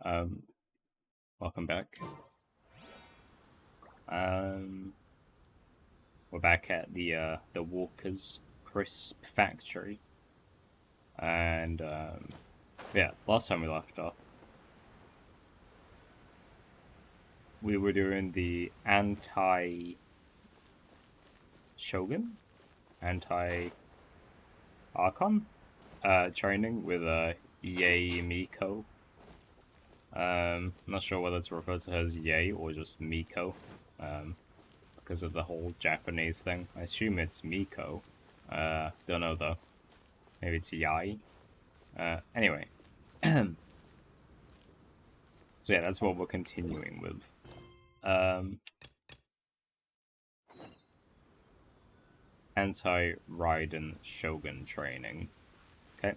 Um, Welcome back. Um, we're back at the Walker's Crisp Factory, and yeah, last time we left off, we were doing the anti-Shogun, anti-Archon, training with Yei Miko. Not sure whether it's referred to as Yei or just Miko. Because of the whole Japanese thing. I assume it's Miko. Don't know though. Maybe it's Yai. Anyway. So yeah, that's what we're continuing with. Anti-Raiden Shogun training. Okay.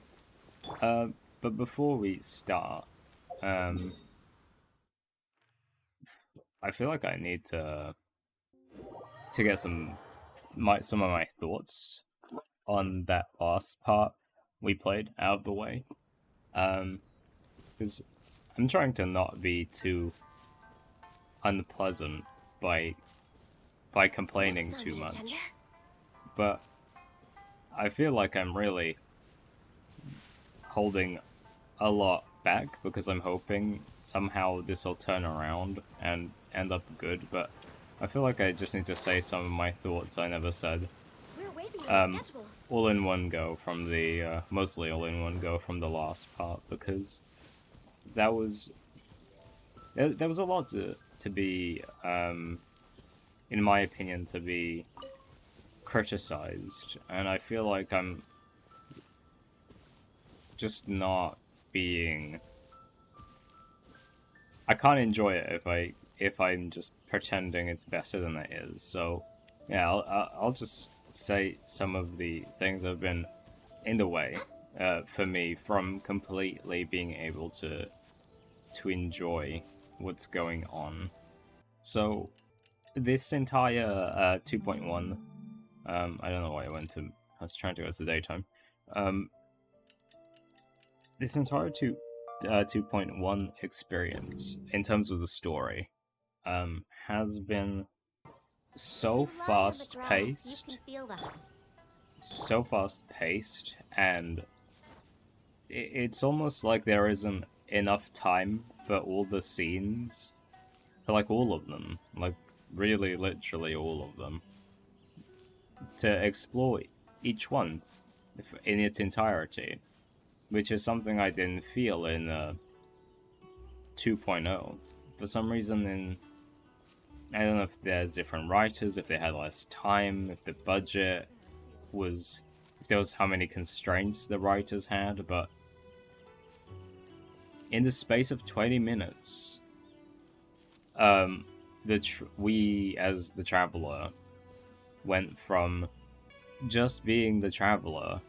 But before we start, I feel like I need to get some of my thoughts on that last part we played out of the way. Because I'm trying to not be too unpleasant by complaining too much. But I feel like I'm really holding a lot back because I'm hoping somehow this will turn around and end up good, but I feel like I just need to say some of my thoughts I never said. All in one go from the, mostly all in one go from the last part, because that was, there was a lot to be, in my opinion, to be criticized, and I feel like I'm just not being... I can't enjoy it if I'm just pretending it's better than it is, so yeah, I'll just say some of the things that have been in the way for me from completely being able to enjoy what's going on. So this entire 2.1, I don't know why I was trying to go to daytime. This entire 2.1 experience, in terms of the story, has been so fast paced, and it's almost like there isn't enough time for all the scenes, for like all of them, like really literally all of them, to explore each one in its entirety, which is something I didn't feel in 2.0. For some reason, I don't know if there's different writers, if they had less time, if the budget was... if there was how many constraints the writers had, but in the space of 20 minutes, we, as the Traveler, went from just being the Traveler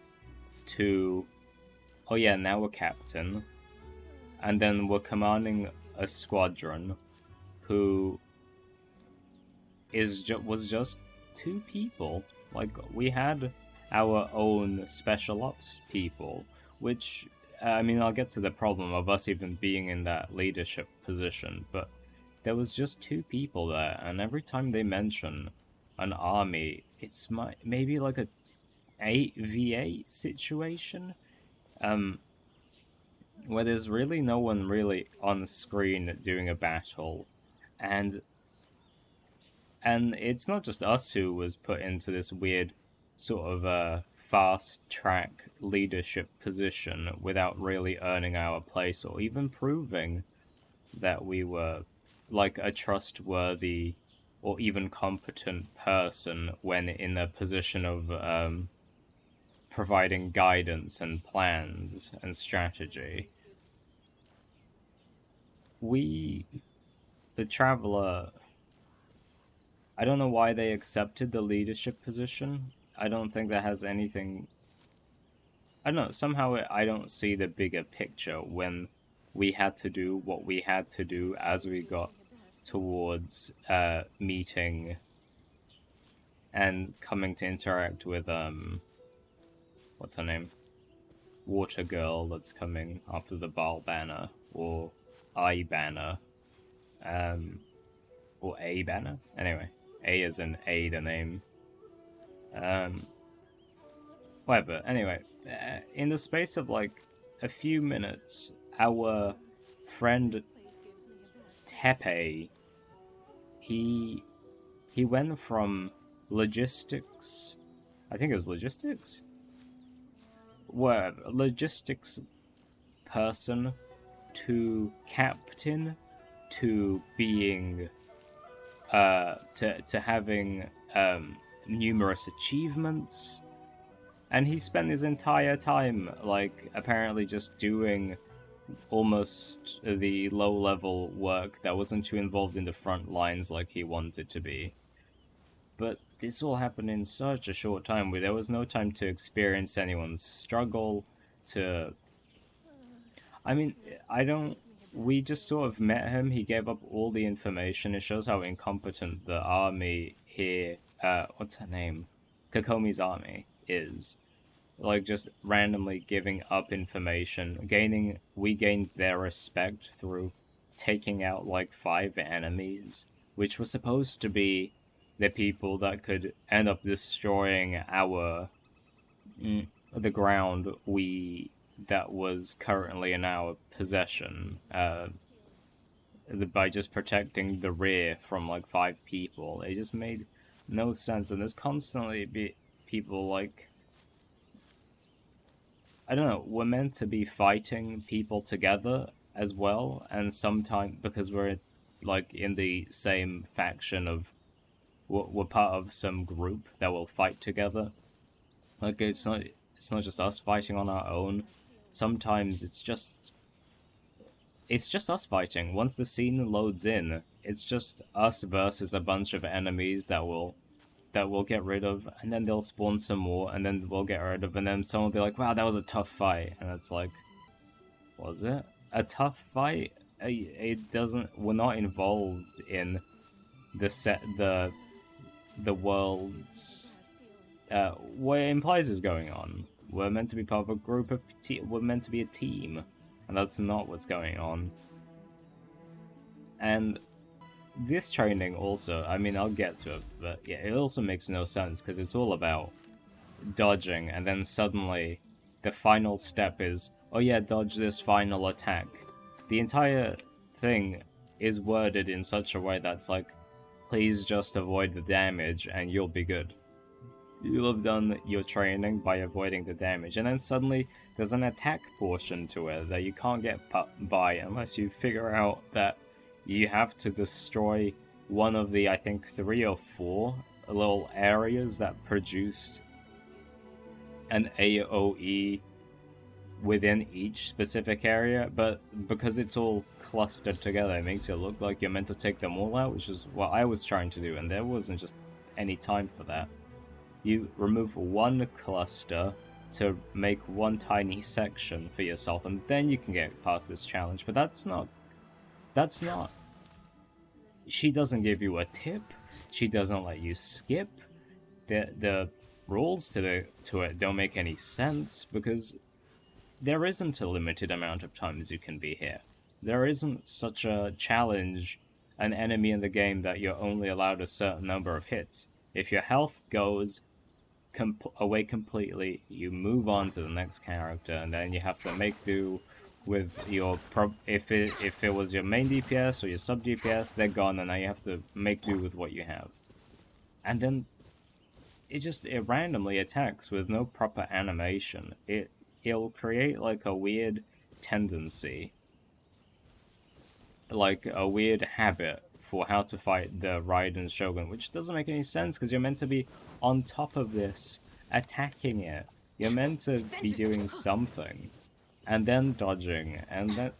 to, oh yeah, now we're Captain, and then we're commanding a squadron who was just two people. Like, we had our own special ops people, which, I mean, I'll get to the problem of us even being in that leadership position, but there was just two people there, and every time they mention an army, it's maybe like a 8v8 situation, where there's really no one really on screen doing a battle, and it's not just us who was put into this weird sort of fast track leadership position without really earning our place or even proving that we were like a trustworthy or even competent person when in a position of providing guidance and plans and strategy. The Traveler, I don't know why they accepted the leadership position. I don't think that has anything... I don't know, somehow I don't see the bigger picture when we had to do what we had to do as we got towards meeting and coming to interact with, what's her name? Water Girl that's coming after the Baal banner, or I banner, um, or A banner. Anyway, A is in A the name. Um, Whatever. Anyway, in the space of like a few minutes, our friend Tepe, he he went from logistics, I think it was logistics, whatever, logistics person to captain to being to having numerous achievements, and he spent his entire time like apparently just doing almost the low level work that wasn't too involved in the front lines like he wanted to be. But this all happened in such a short time where there was no time to experience anyone's struggle, to I mean, I don't. We just sort of met him. He gave up all the information. It shows how incompetent the army here. What's her name? Kokomi's army is. Like just randomly giving up information. We gained their respect through taking out like 5 enemies, which were supposed to be the people that could end up destroying the ground we that was currently in our possession, by just protecting the rear from like 5 people. It just made no sense, and there's constantly people like, I don't know, we're meant to be fighting people together as well, and sometimes because we're like in the same faction of we're part of some group that will fight together. Like it's not just us fighting on our own. Sometimes it's just us fighting. Once the scene loads in, it's just us versus a bunch of enemies that we'll get rid of, and then they'll spawn some more, and then we'll get rid of, and then someone will be like, "Wow, that was a tough fight," and it's like, was it a tough fight? It doesn't. We're not involved in the world's what it implies is going on. We're meant to be part of a group of we're meant to be a team, and that's not what's going on. And this training also, I mean, I'll get to it, but yeah, it also makes no sense because it's all about dodging, and then suddenly the final step is, oh yeah, dodge this final attack. The entire thing is worded in such a way that's like, please just avoid the damage and you'll be good. You'll have done your training by avoiding the damage, and then suddenly there's an attack portion to it that you can't get by unless you figure out that you have to destroy one of the, I think, 3 or 4 little areas that produce an AoE within each specific area, but because it's all clustered together, it makes it look like you're meant to take them all out, which is what I was trying to do, and there wasn't just any time for that. You remove one cluster to make one tiny section for yourself, and then you can get past this challenge. But that's not. She doesn't give you a tip. She doesn't let you skip. The rules to it don't make any sense because there isn't a limited amount of times you can be here. There isn't such a challenge, an enemy in the game that you're only allowed a certain number of hits. If your health goes away completely, you move on to the next character, and then you have to make do with your if it was your main DPS or your sub DPS, they're gone, and now you have to make do with what you have. And then it randomly attacks with no proper animation. It'll create like a weird tendency, like a weird habit for how to fight the Raiden Shogun, which doesn't make any sense because you're meant to be on top of this, attacking it. You're meant to be doing something, and then dodging, and then...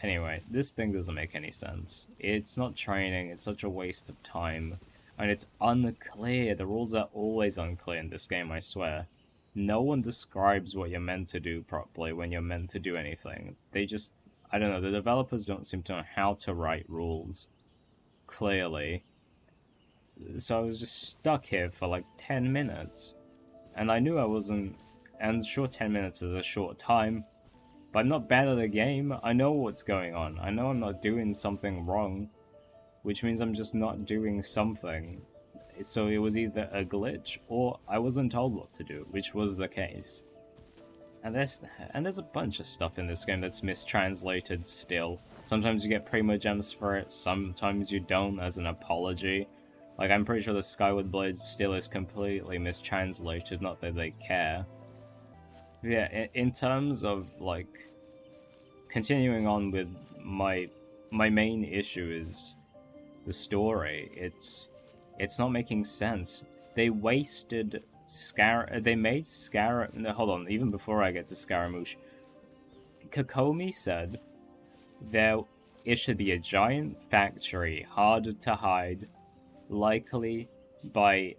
Anyway, this thing doesn't make any sense. It's not training, it's such a waste of time, and it's unclear. The rules are always unclear in this game, I swear. No one describes what you're meant to do properly when you're meant to do anything. They just... I don't know, the developers don't seem to know how to write rules clearly. So I was just stuck here for like 10 minutes. And I knew I wasn't... And sure, 10 minutes is a short time, But I'm not bad at the game. I know what's going on. I know I'm not doing something wrong, which means I'm just not doing something. So it was either a glitch or I wasn't told what to do, which was the case. And there's a bunch of stuff in this game that's mistranslated still. Sometimes you get Primo Gems for it, sometimes you don't as an apology. Like, I'm pretty sure the Skyward Blade still is completely mistranslated, not that they care. Yeah, in terms of, like, continuing on with my main issue is the story. It's not making sense. They wasted they made no, hold on, even before I get to Scaramouche, Kokomi said it should be a giant factory, harder to hide, likely by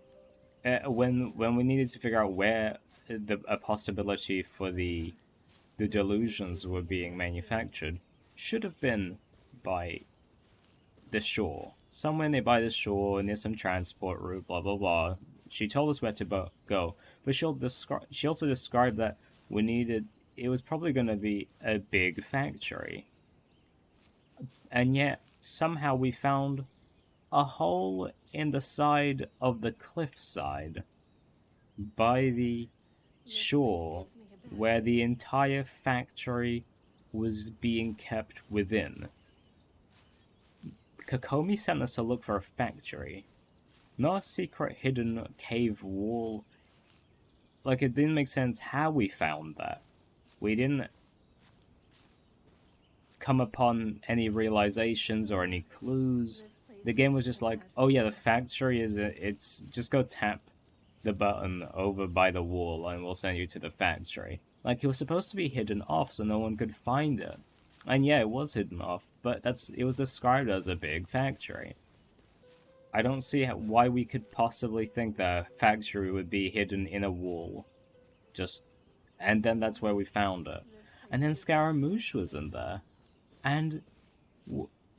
when we needed to figure out where a possibility for the delusions were being manufactured, should have been by the shore. Somewhere nearby the shore, near some transport route, blah blah blah. She told us where to go, but she also described that it was probably going to be a big factory. And yet, somehow we found a hole in the side of the cliffside by the shore where the entire factory was being kept within. Kokomi sent us to look for a factory, not a secret hidden cave wall. Like, it didn't make sense how we found that. We didn't come upon any realizations or any clues. The game was just like, oh yeah, the factory it's just go tap the button over by the wall and we'll send you to the factory. Like, it was supposed to be hidden off so no one could find it. And yeah, it was hidden off, but it was described as a big factory. I don't see why we could possibly think that a factory would be hidden in a wall. And then that's where we found it. And then Scaramouche was in there. And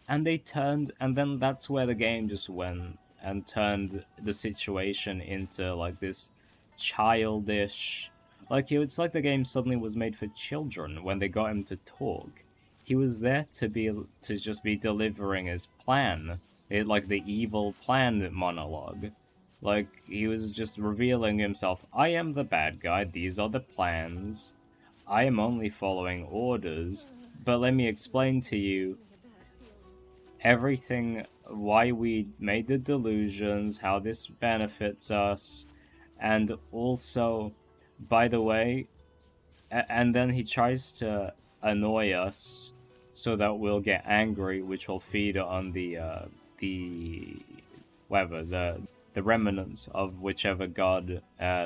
then that's where the game just went and turned the situation into, like, this childish... Like, it's like the game suddenly was made for children when they got him to talk. He was there to just be delivering his plan. Like the evil plan monologue. Like, he was just revealing himself, I am the bad guy, these are the plans. I am only following orders, but let me explain to you everything, why we made the delusions, how this benefits us, and also, by the way, and then he tries to annoy us so that we'll get angry, which will feed on the remnants of whichever god,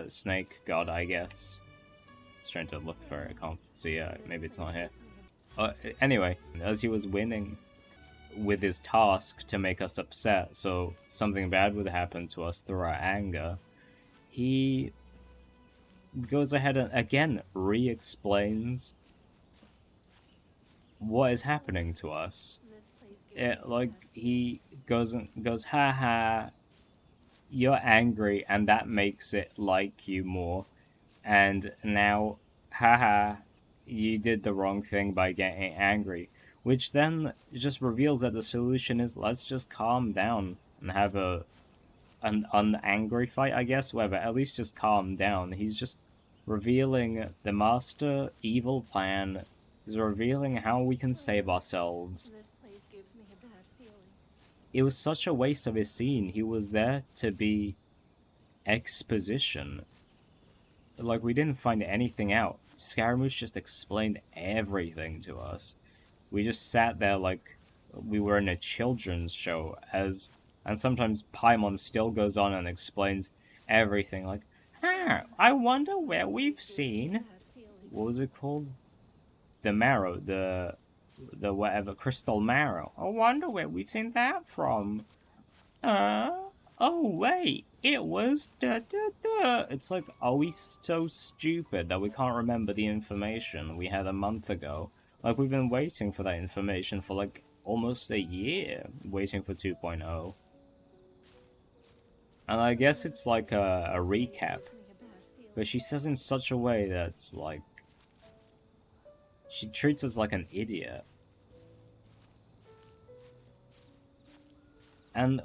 snake god, I guess. I was trying to look for it, I can't see, maybe it's not here. Anyway, as he was winning with his task to make us upset, so something bad would happen to us through our anger, he goes ahead and again re-explains what is happening to us. Like, he goes, haha, you're angry and that makes it like you more, and now, haha, you did the wrong thing by getting angry. Which then just reveals that the solution is, let's just calm down and have an unangry fight, I guess. Whatever, at least just calm down. He's just revealing the master evil plan. He's revealing how we can save ourselves. It was such a waste of his scene. He was there to be exposition. Like, we didn't find anything out. Scaramouche just explained everything to us. We just sat there like we were in a children's show, and sometimes Paimon still goes on and explains everything, like, I wonder where we've seen... What was it called? The marrow, the whatever, crystal marrow. I wonder where we've seen that from. Oh wait, it was da-da-da. It's like, are we so stupid that we can't remember the information we had a month ago? Like, we've been waiting for that information for, like, almost a year, waiting for 2.0. And I guess it's like a recap. But she says in such a way that's, like... She treats us like an idiot. And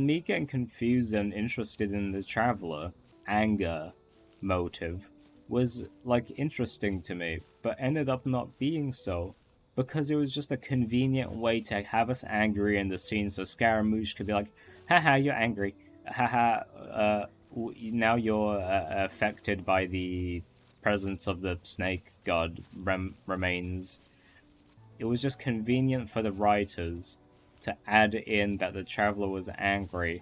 me getting confused and interested in the traveler anger motive was like interesting to me, but ended up not being so because it was just a convenient way to have us angry in the scene, so Scaramouche could be like, "Haha, you're angry. Haha, now you're affected by the presence of the snake god remains." It was just convenient for the writers to add in that the traveler was angry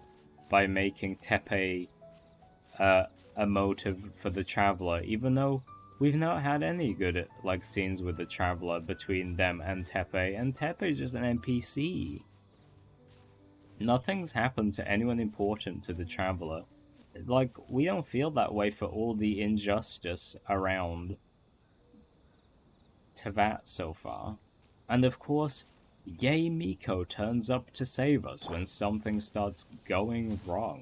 by making Tepe a motive for the traveler, even though we've not had any good like scenes with the traveler between them and Tepe is just an NPC. Nothing's happened to anyone important to the traveler. Like, we don't feel that way for all the injustice around Tevat so far. And of course, Yay Miko turns up to save us when something starts going wrong.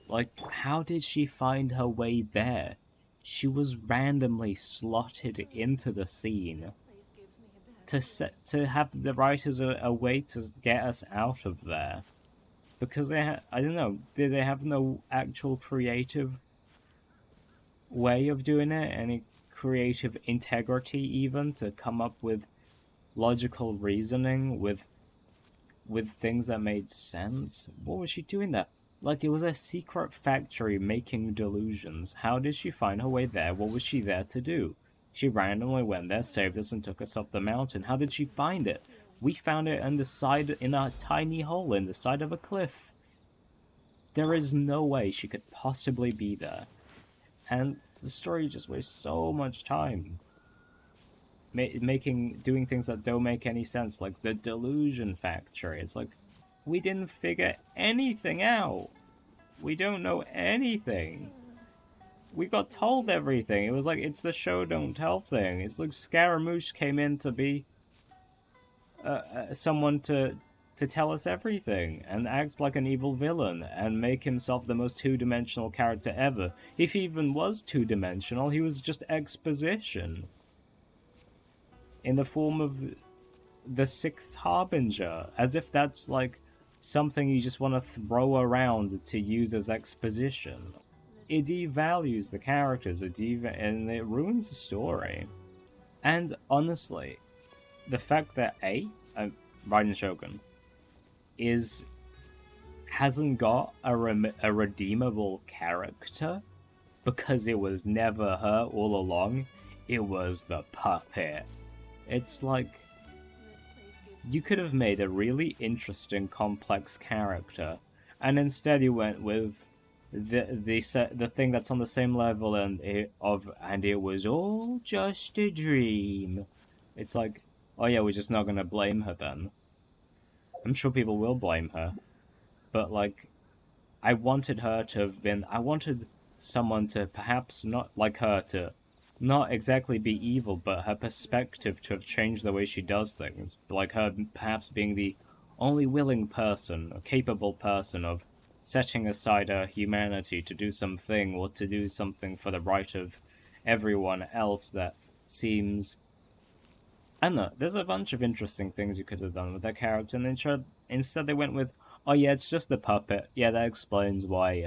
Like, how did she find her way there? She was randomly slotted into the scene to have the writers a way to get us out of there. Because I don't know, did they have no actual creative way of doing it? Any creative integrity even to come up with logical reasoning with things that made sense? What was she doing there? Like, it was a secret factory making delusions. How did she find her way there? What was she there to do? She randomly went there, saved us, and took us up the mountain. How did she find it? We found it in a tiny hole in the side of a cliff. There is no way she could possibly be there. And the story just wastes so much time doing things that don't make any sense, like the delusion factory. It's like, we didn't figure anything out. We don't know anything. We got told everything. It was like, it's the show don't tell thing. It's like Scaramouche came in to be someone to tell us everything and act like an evil villain and make himself the most two-dimensional character ever. If he even was two-dimensional, he was just exposition in the form of the Sixth Harbinger, as if that's like something you just want to throw around to use as exposition. It devalues the characters, and it ruins the story. And honestly, the fact that Raiden Shogun hasn't got a redeemable character because it was never her all along. It was the puppet. It's like, you could have made a really interesting, complex character, and instead you went with the thing that's on the same level and it was all just a dream. It's like, oh yeah, we're just not gonna blame her then. I'm sure people will blame her, but like, I wanted someone to perhaps not like her to not exactly be evil, but her perspective to have changed the way she does things. Like her perhaps being the only willing person, or capable person of setting aside her humanity to do something, or to do something for the right of everyone else that seems... I don't know, there's a bunch of interesting things you could have done with that character, and instead they went with, oh yeah, it's just the puppet. Yeah, that explains why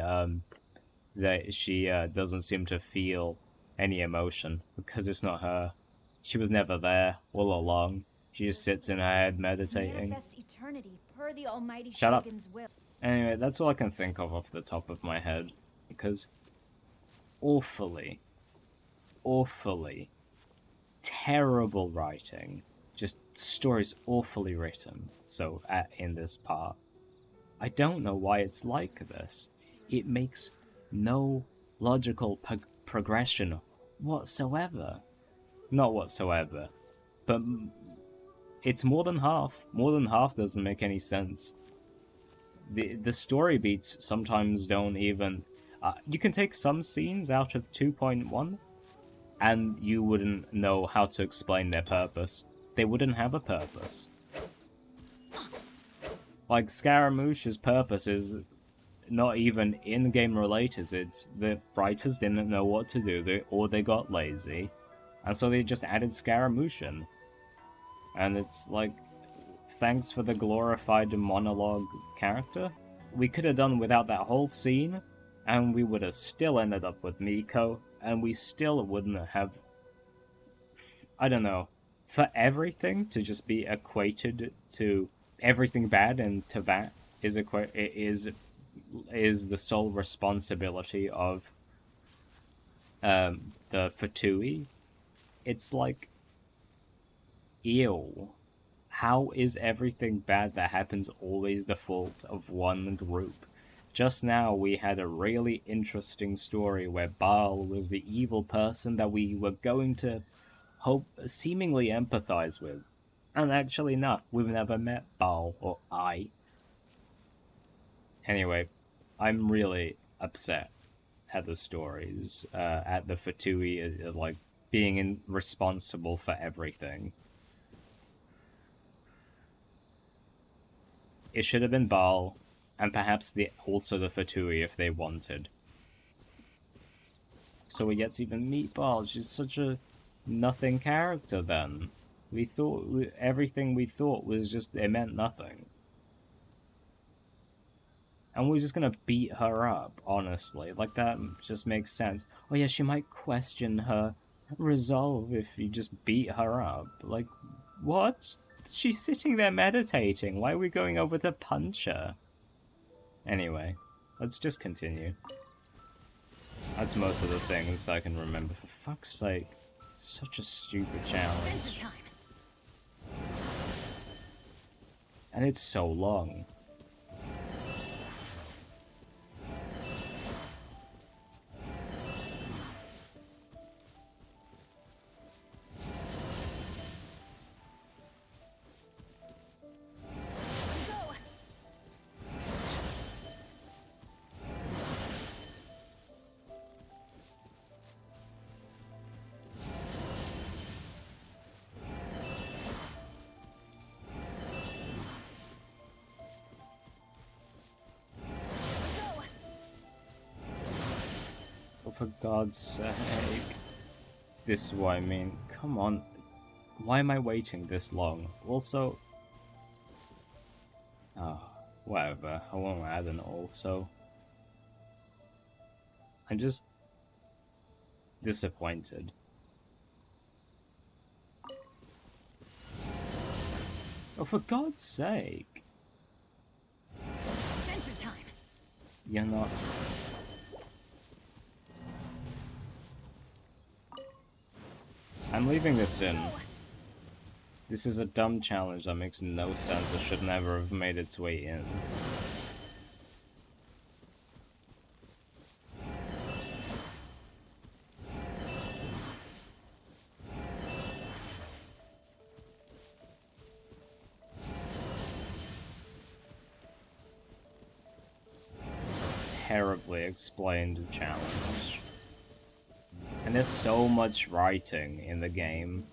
that she doesn't seem to feel any emotion, because it's not her. She was never there all along. She just sits in her head meditating. Shut up. Anyway, that's all I can think of off the top of my head, because awfully terrible writing. Just stories awfully written. So in this part, I don't know why it's like this. It makes no logical progression whatsoever. Not whatsoever, but it's more than half. More than half doesn't make any sense. The story beats sometimes don't even... you can take some scenes out of 2.1 and you wouldn't know how to explain their purpose. They wouldn't have a purpose. Like, Scaramouche's purpose is not even in-game related. It's the writers didn't know what to do, or they got lazy. And so they just added Scaramuccian. And it's like, thanks for the glorified monologue character. We could have done without that whole scene, and we would have still ended up with Miko, and we still wouldn't have, I don't know, for everything to just be equated to everything bad, and to that is the sole responsibility of the Fatui. It's like, ew. How is everything bad that happens always the fault of one group? Just now we had a really interesting story where Baal was the evil person that we were going to seemingly empathize with. And actually not. We've never met Baal, or I. Anyway, I'm really upset at the stories, at the Fatui, like, being responsible for everything. It should have been Baal, and perhaps also the Fatui if they wanted. So we get to even meet Baal. She's such a nothing character then. We thought everything we thought was just, it meant nothing. And we're just gonna beat her up, honestly. Like, that just makes sense. Oh yeah, she might question her resolve if you just beat her up. Like, what? She's sitting there meditating. Why are we going over to punch her? Anyway, let's just continue. That's most of the things I can remember. For fuck's sake. Such a stupid challenge. And it's so long. Oh, for God's sake. This is what I mean. Come on. Why am I waiting this long? Also... oh, whatever. I won't add an also. I'm just... disappointed. Oh, for God's sake. You're not... I'm leaving this in. This is a dumb challenge that makes no sense. It should never have made its way in. Terribly explained challenge. And there's so much writing in the game,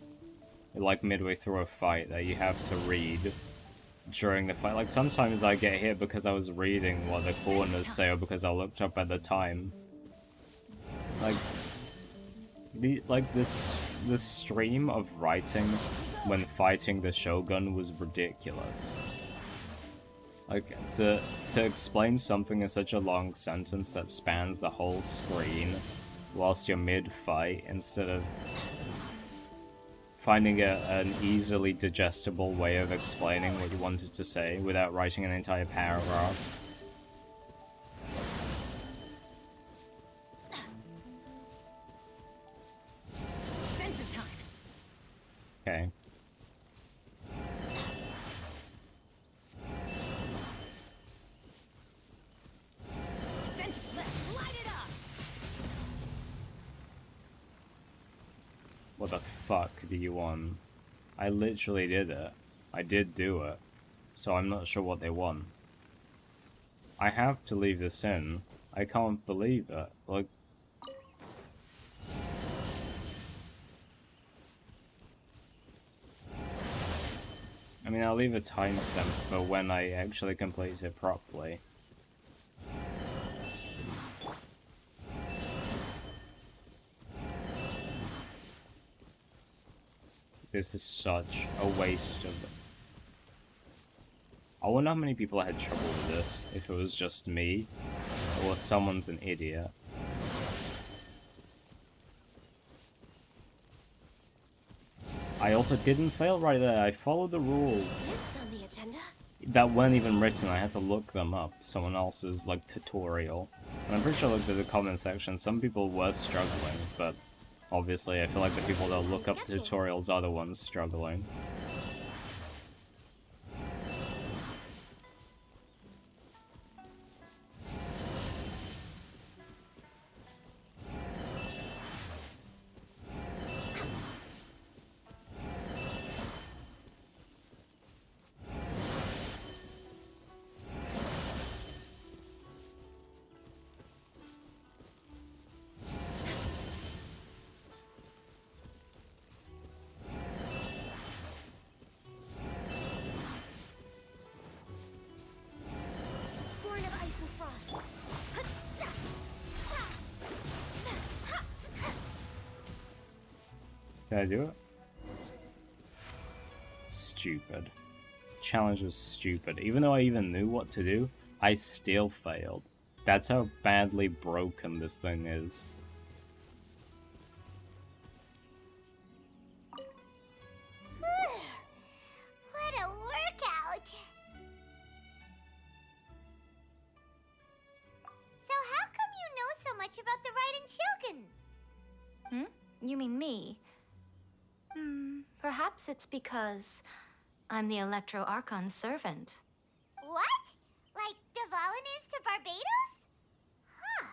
like midway through a fight, that you have to read during the fight. Like, sometimes I get hit because I was reading what the corners say, or because I looked up at the time. Like, this stream of writing when fighting the Shogun was ridiculous. Like, to explain something in such a long sentence that spans the whole screen whilst you're mid-fight, instead of finding an easily digestible way of explaining what you wanted to say without writing an entire paragraph. Okay. What the fuck do you want? I literally did it. I did do it. So I'm not sure what they want. I have to leave this in. I can't believe it. Like... I mean, I'll leave a timestamp for when I actually complete it properly. This is such a waste of... I wonder how many people had trouble with this, if it was just me, or someone's an idiot. I also didn't fail right there, I followed the rules. Next on the agenda? That weren't even written, I had to look them up. Someone else's, like, tutorial. And I'm pretty sure I looked at the comment section, some people were struggling, but obviously I feel like the people that look up tutorials are the ones struggling. Born of ice and frost. Did I do it? Stupid. Challenge was stupid. Even though I even knew what to do, I still failed. That's how badly broken this thing is. What a workout! So how come you know so much about the Raiden Shogun? You mean me? Perhaps it's because I'm the Electro Archon's servant. What? Like Dvalin is to Barbados? Huh.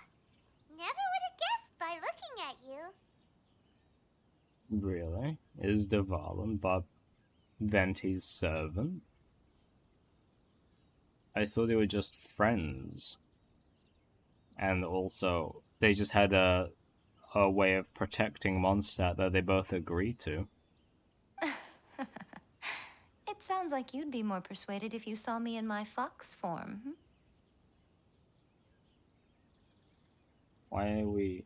Never would have guessed by looking at you. Really? Is Dvalin Bob Venti's servant? I thought they were just friends. And also, they just had a way of protecting Mondstadt that they both agreed to. It sounds like you'd be more persuaded if you saw me in my fox form. Why are we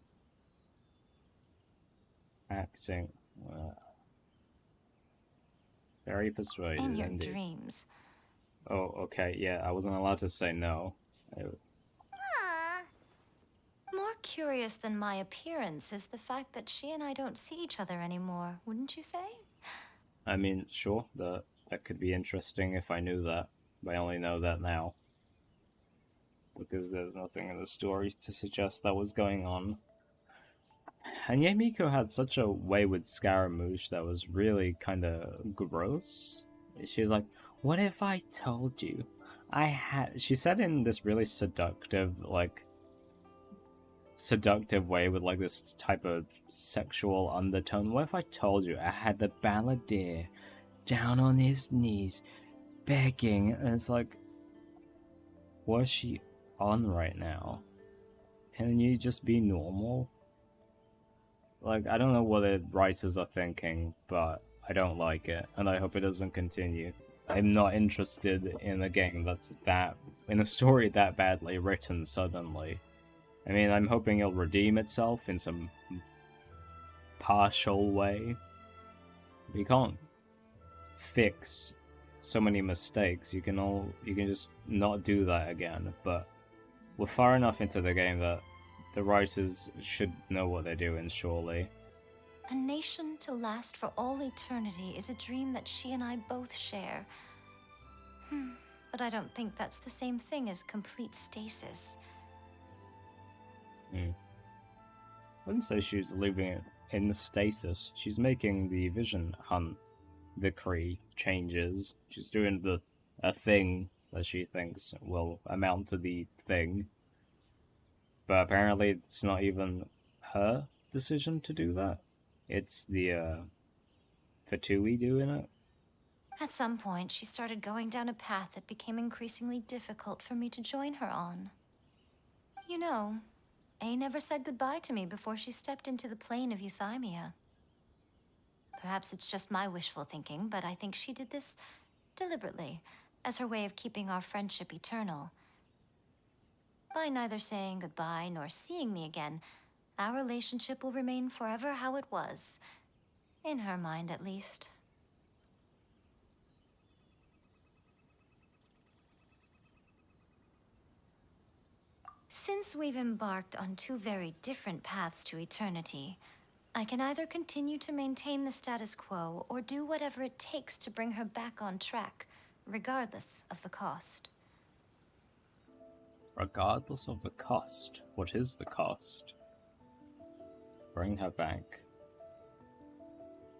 acting very persuaded? In your indeed. dreams. Oh, okay, yeah, I wasn't allowed to say no. Aw. More curious than my appearance is the fact that she and I don't see each other anymore, wouldn't you say? I mean, sure, that could be interesting if I knew that, but I only know that now. Because there's nothing in the stories to suggest that was going on. And yeah, Miko had such a way with Scaramouche that was really kind of gross. She was like, what if I told you I had... She said in this really seductive way with like this type of sexual undertone. What if I told you I had the balladeer down on his knees begging? And it's like, what is she on right now? Can you just be normal? Like, I don't know what the writers are thinking, but I don't like it, and I hope it doesn't continue. I'm not interested in a game in a story that badly written suddenly. I mean, I'm hoping it'll redeem itself in some partial way. You can't fix so many mistakes. You can just not do that again. But we're far enough into the game that the writers should know what they're doing, surely. A nation to last for all eternity is a dream that she and I both share. But I don't think that's the same thing as complete stasis. I wouldn't say she's leaving it in stasis. She's making the Vision Hunt decree changes. She's doing a thing that she thinks will amount to the thing. But apparently it's not even her decision to do that. It's the Fatui doing it. At some point, she started going down a path that became increasingly difficult for me to join her on. You know, A never said goodbye to me before she stepped into the plane of euthymia. Perhaps it's just my wishful thinking, but I think she did this deliberately, as her way of keeping our friendship eternal. By neither saying goodbye nor seeing me again, our relationship will remain forever how it was. In her mind, at least. Since we've embarked on two very different paths to eternity, I can either continue to maintain the status quo or do whatever it takes to bring her back on track, regardless of the cost. Regardless of the cost. What is the cost? Bring her back.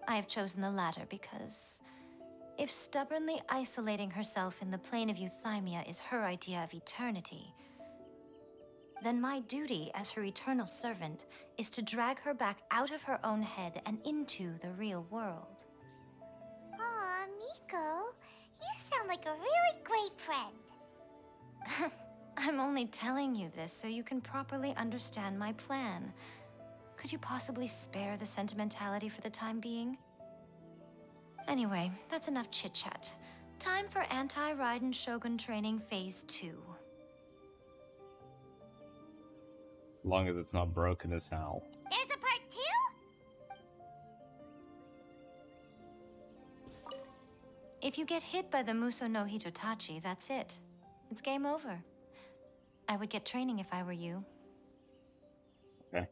I have chosen the latter because if stubbornly isolating herself in the plane of euthymia is her idea of eternity, then my duty as her eternal servant is to drag her back out of her own head and into the real world. Aw, Miko, you sound like a really great friend. I'm only telling you this so you can properly understand my plan. Could you possibly spare the sentimentality for the time being? Anyway, that's enough chit-chat. Time for anti-Raiden Shogun training phase 2. As long as it's not broken as hell. There's a part 2? If you get hit by the Muso no Hitotachi, that's it. It's game over. I would get training if I were you. Okay.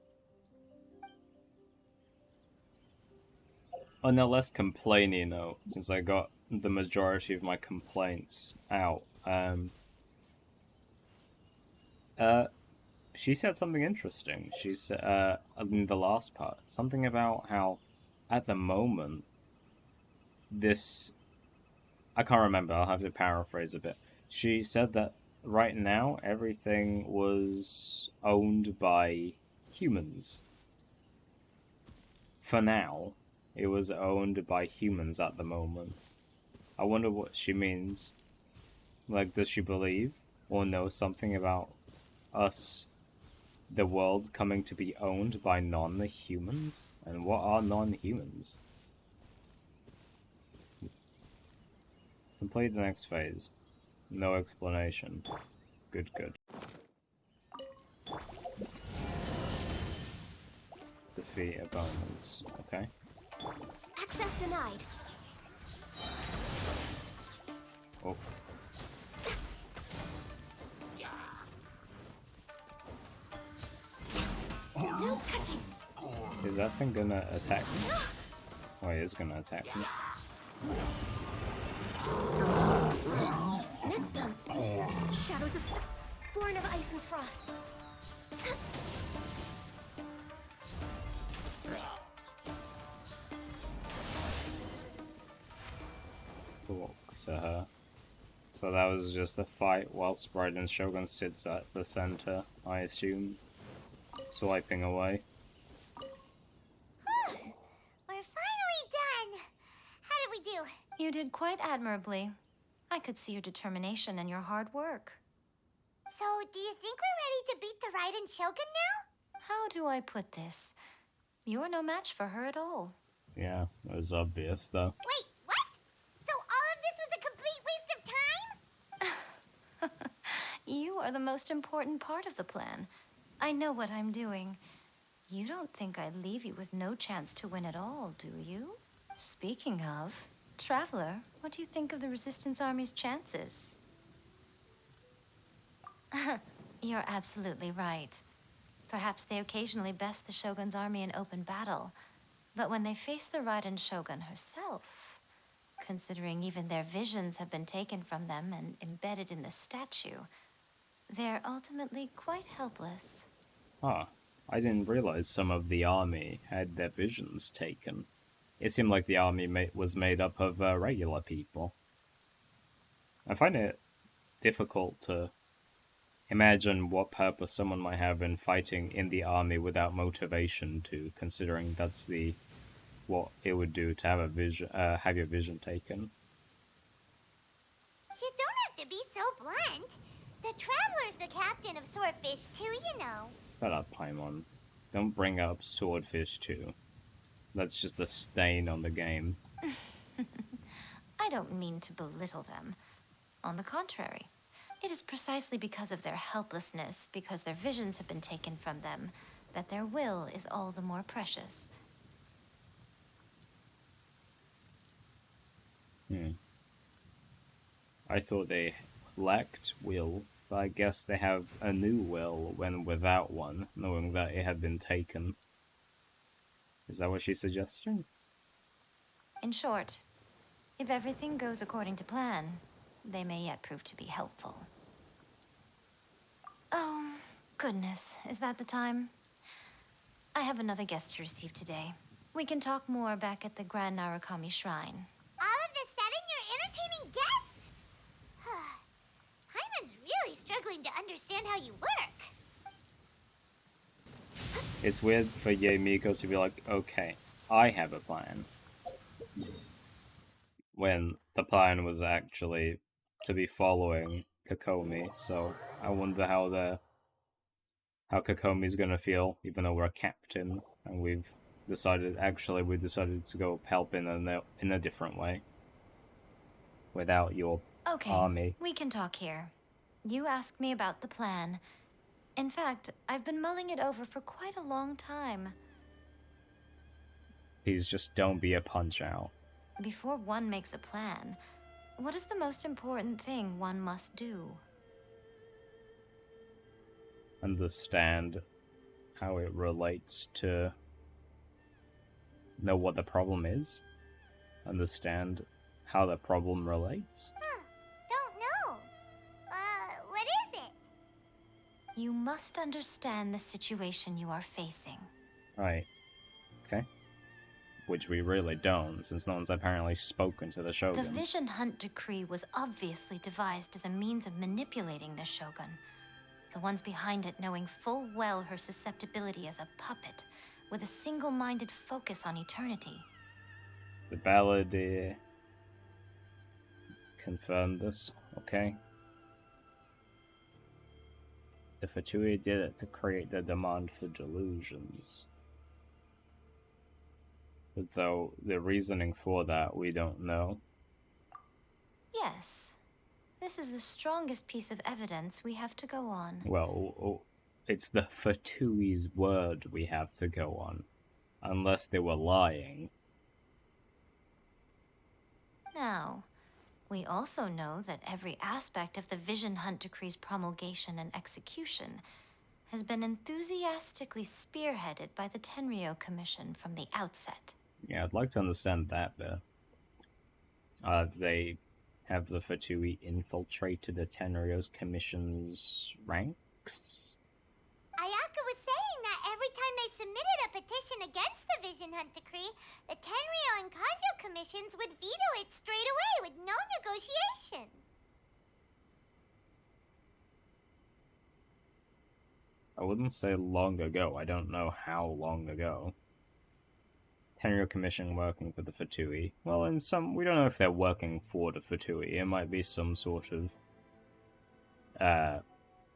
On a less complaining note, since I got the majority of my complaints out, she said something interesting. She said, in the last part, something about how, at the moment, this... I can't remember, I'll have to paraphrase a bit. She said that right now, everything was owned by humans. For now, it was owned by humans at the moment. I wonder what she means. Like, does she believe or know something about us, the world, coming to be owned by non-humans? And what are non-humans? Complete the next phase. No explanation. Good, good. Defeat opponents. Okay. Access denied. Oh. No touching. Is that thing gonna attack me? Oh, it is gonna attack me. Next up, shadows of born of ice and frost. Cool. So that was just a fight while Raiden Shogun sits at the center, I assume. Swiping away. We're finally done. How did we do? You did quite admirably. I could see your determination and your hard work. So, do you think we're ready to beat the Raiden Shogun now? How do I put this? You're no match for her at all. Yeah, that was obvious though. Wait, what? So all of this was a complete waste of time? You are the most important part of the plan. I know what I'm doing. You don't think I'd leave you with no chance to win at all, do you? Speaking of, Traveler, what do you think of the Resistance Army's chances? You're absolutely right. Perhaps they occasionally best the Shogun's army in open battle, but when they face the Raiden Shogun herself, considering even their visions have been taken from them and embedded in the statue, they're ultimately quite helpless. Huh. I didn't realize some of the army had their visions taken. It seemed like the army was made up of regular people. I find it difficult to imagine what purpose someone might have in fighting in the army without motivation to, considering that's what it would do to have a vision, have your vision taken. You don't have to be so blunt. The Traveler's the captain of Swordfish too, you know. Shut up, Paimon. Don't bring up Swordfish too. That's just a stain on the game. I don't mean to belittle them. On the contrary, it is precisely because of their helplessness, because their visions have been taken from them, that their will is all the more precious. I thought they lacked will, but I guess they have a new will when without one, knowing that it had been taken. Is that what she's suggesting? In short, if everything goes according to plan, they may yet prove to be helpful. Oh, goodness, is that the time? I have another guest to receive today. We can talk more back at the Grand Narukami Shrine. All of a sudden, you're entertaining guests? Hyman's really struggling to understand how you work. It's weird for Yamiko to be like, okay, I have a plan. When the plan was actually to be following Kokomi, so I wonder how Kokomi's gonna feel, even though we're a captain, and we decided to go help in a different way. Without your army. We can talk here. You asked me about the plan. In fact, I've been mulling it over for quite a long time. Please just don't be a punch-out. Before one makes a plan, what is the most important thing one must do? Understand how it relates to... know what the problem is. Understand how the problem relates. Don't know. What is it? You must understand the situation you are facing. Right. Okay. Which we really don't, since no one's apparently spoken to the Shogun. The Vision Hunt Decree was obviously devised as a means of manipulating the Shogun. The ones behind it knowing full well her susceptibility as a puppet, with a single-minded focus on eternity. The Balladeer confirmed this, okay? The Fatui did it to create the demand for delusions. Though the reasoning for that we don't know. Yes. This is the strongest piece of evidence we have to go on. Well, it's the Fatui's word we have to go on. Unless they were lying. Now, we also know that every aspect of the Vision Hunt Decree's promulgation and execution has been enthusiastically spearheaded by the Tenryou Commission from the outset. Yeah, I'd like to understand that bit. Have the Fatui infiltrated the Tenryou's Commission's ranks? Ayaka was saying that every time they submitted a petition against the Vision Hunt Decree, the Tenryou and Kanjo commissions would veto it straight away with no negotiation. I wouldn't say long ago. I don't know how long ago. Tenryou Commission working for the Fatui. Well, we don't know if they're working for the Fatui. It might be some sort of...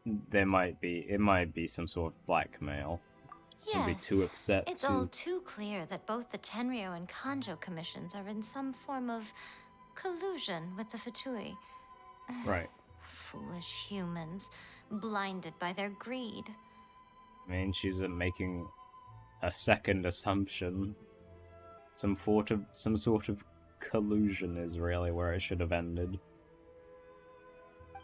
it might be some sort of blackmail. Yes, Don't be too upset. It's all too clear that both the Tenryou and Kanjo commissions are in some form of collusion with the Fatui. Right. Foolish humans, blinded by their greed. I mean, she's making a second assumption. Some sort of collusion is really where it should have ended.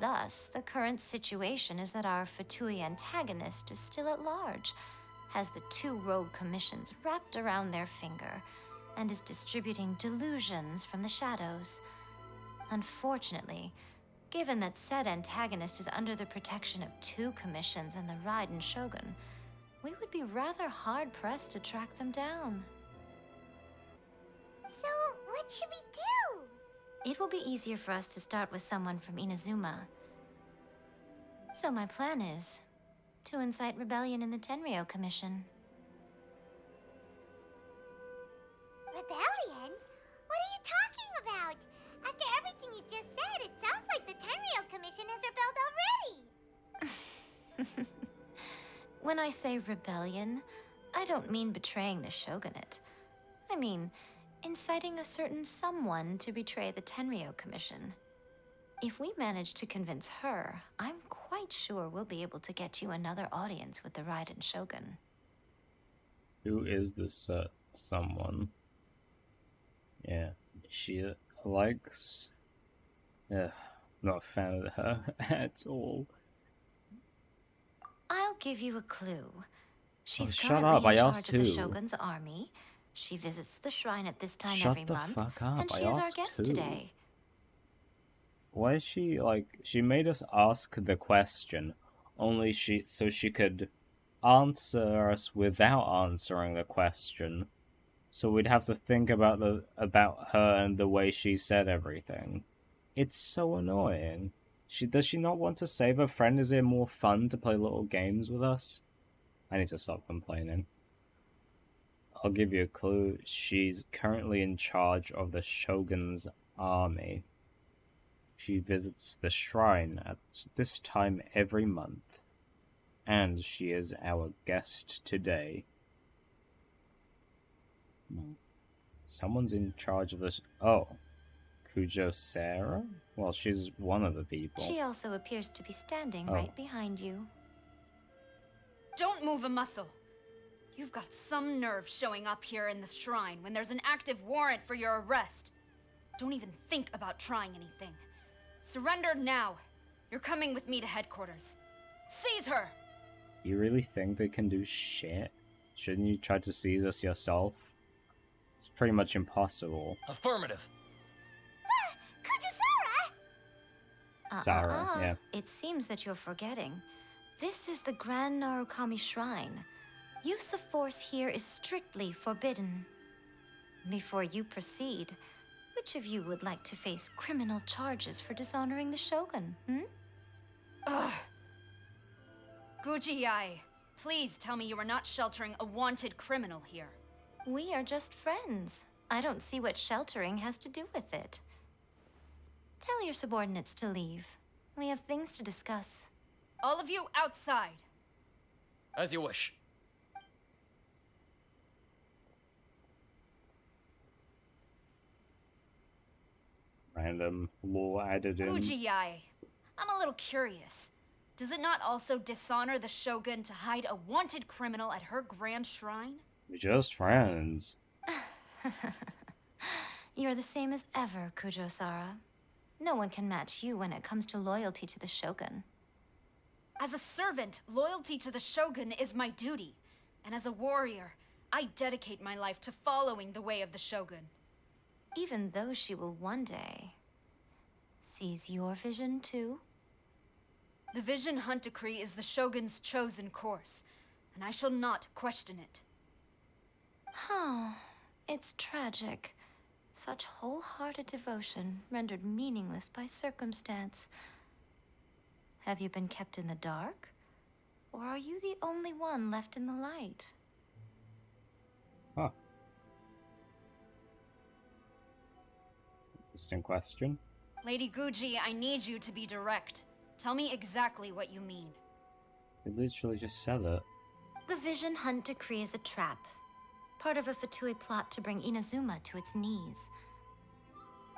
Thus, the current situation is that our Fatui antagonist is still at large, has the two rogue commissions wrapped around their finger, and is distributing delusions from the shadows. Unfortunately, given that said antagonist is under the protection of two commissions and the Raiden Shogun, we would be rather hard-pressed to track them down. So, what should we do? It will be easier for us to start with someone from Inazuma. So my plan is to incite rebellion in the Tenryou Commission. Rebellion? What are you talking about? After everything you just said, it sounds like the Tenryou Commission has rebelled already. When I say rebellion, I don't mean betraying the shogunate. I mean inciting a certain someone to betray the Tenryou Commission. If we manage to convince her, I'm quite sure we'll be able to get you another audience with the Raiden Shogun. Who is this someone? Yeah, she likes... not a fan of her at all. give you a clue. She's shut currently up, I in asked charge of the too. Shogun's army. She visits the shrine at this time Shut every the month. fuck up, And I she is our asked guest too. today. Why is she, like, she made us ask the question, only so she could answer us without answering the question. So we'd have to think about her and the way she said everything. It's so annoying. Does she not want to save her friend? Is it more fun to play little games with us? I need to stop complaining. I'll give you a clue. She's currently in charge of the Shogun's army. She visits the shrine at this time every month. And she is our guest today. Someone's in charge of this. Oh, Kujo Sarah? Well, she's one of the people. She also appears to be standing right behind you. Don't move a muscle. You've got some nerve showing up here in the shrine when there's an active warrant for your arrest. Don't even think about trying anything. Surrender now. You're coming with me to headquarters. Seize her! You really think they can do shit? Shouldn't you try to seize us yourself? It's pretty much impossible. Affirmative. Kujo-Sara! Zara, yeah. It seems that you're forgetting. This is the Grand Narukami Shrine. Use of force here is strictly forbidden. Before you proceed, which of you would like to face criminal charges for dishonoring the Shogun, Ugh. Guji-ai, please tell me you are not sheltering a wanted criminal here. We are just friends. I don't see what sheltering has to do with it. Tell your subordinates to leave. We have things to discuss. All of you outside. As you wish. Random lore added in. Guji-ai, I'm a little curious. Does it not also dishonor the Shogun to hide a wanted criminal at her grand shrine? We're just friends. You're the same as ever, Kujo-Sara. No one can match you when it comes to loyalty to the Shogun. As a servant, loyalty to the Shogun is my duty. And as a warrior, I dedicate my life to following the way of the Shogun. Even though she will one day seize your vision too? The Vision Hunt Decree is the Shogun's chosen course, and I shall not question it. Oh, it's tragic. Such wholehearted devotion rendered meaningless by circumstance. Have you been kept in the dark? Or are you the only one left in the light? Huh. Interesting question. Lady Guji, I need you to be direct. Tell me exactly what you mean. They literally just said it. The Vision Hunt Decree is a trap. Part of a Fatui plot to bring Inazuma to its knees.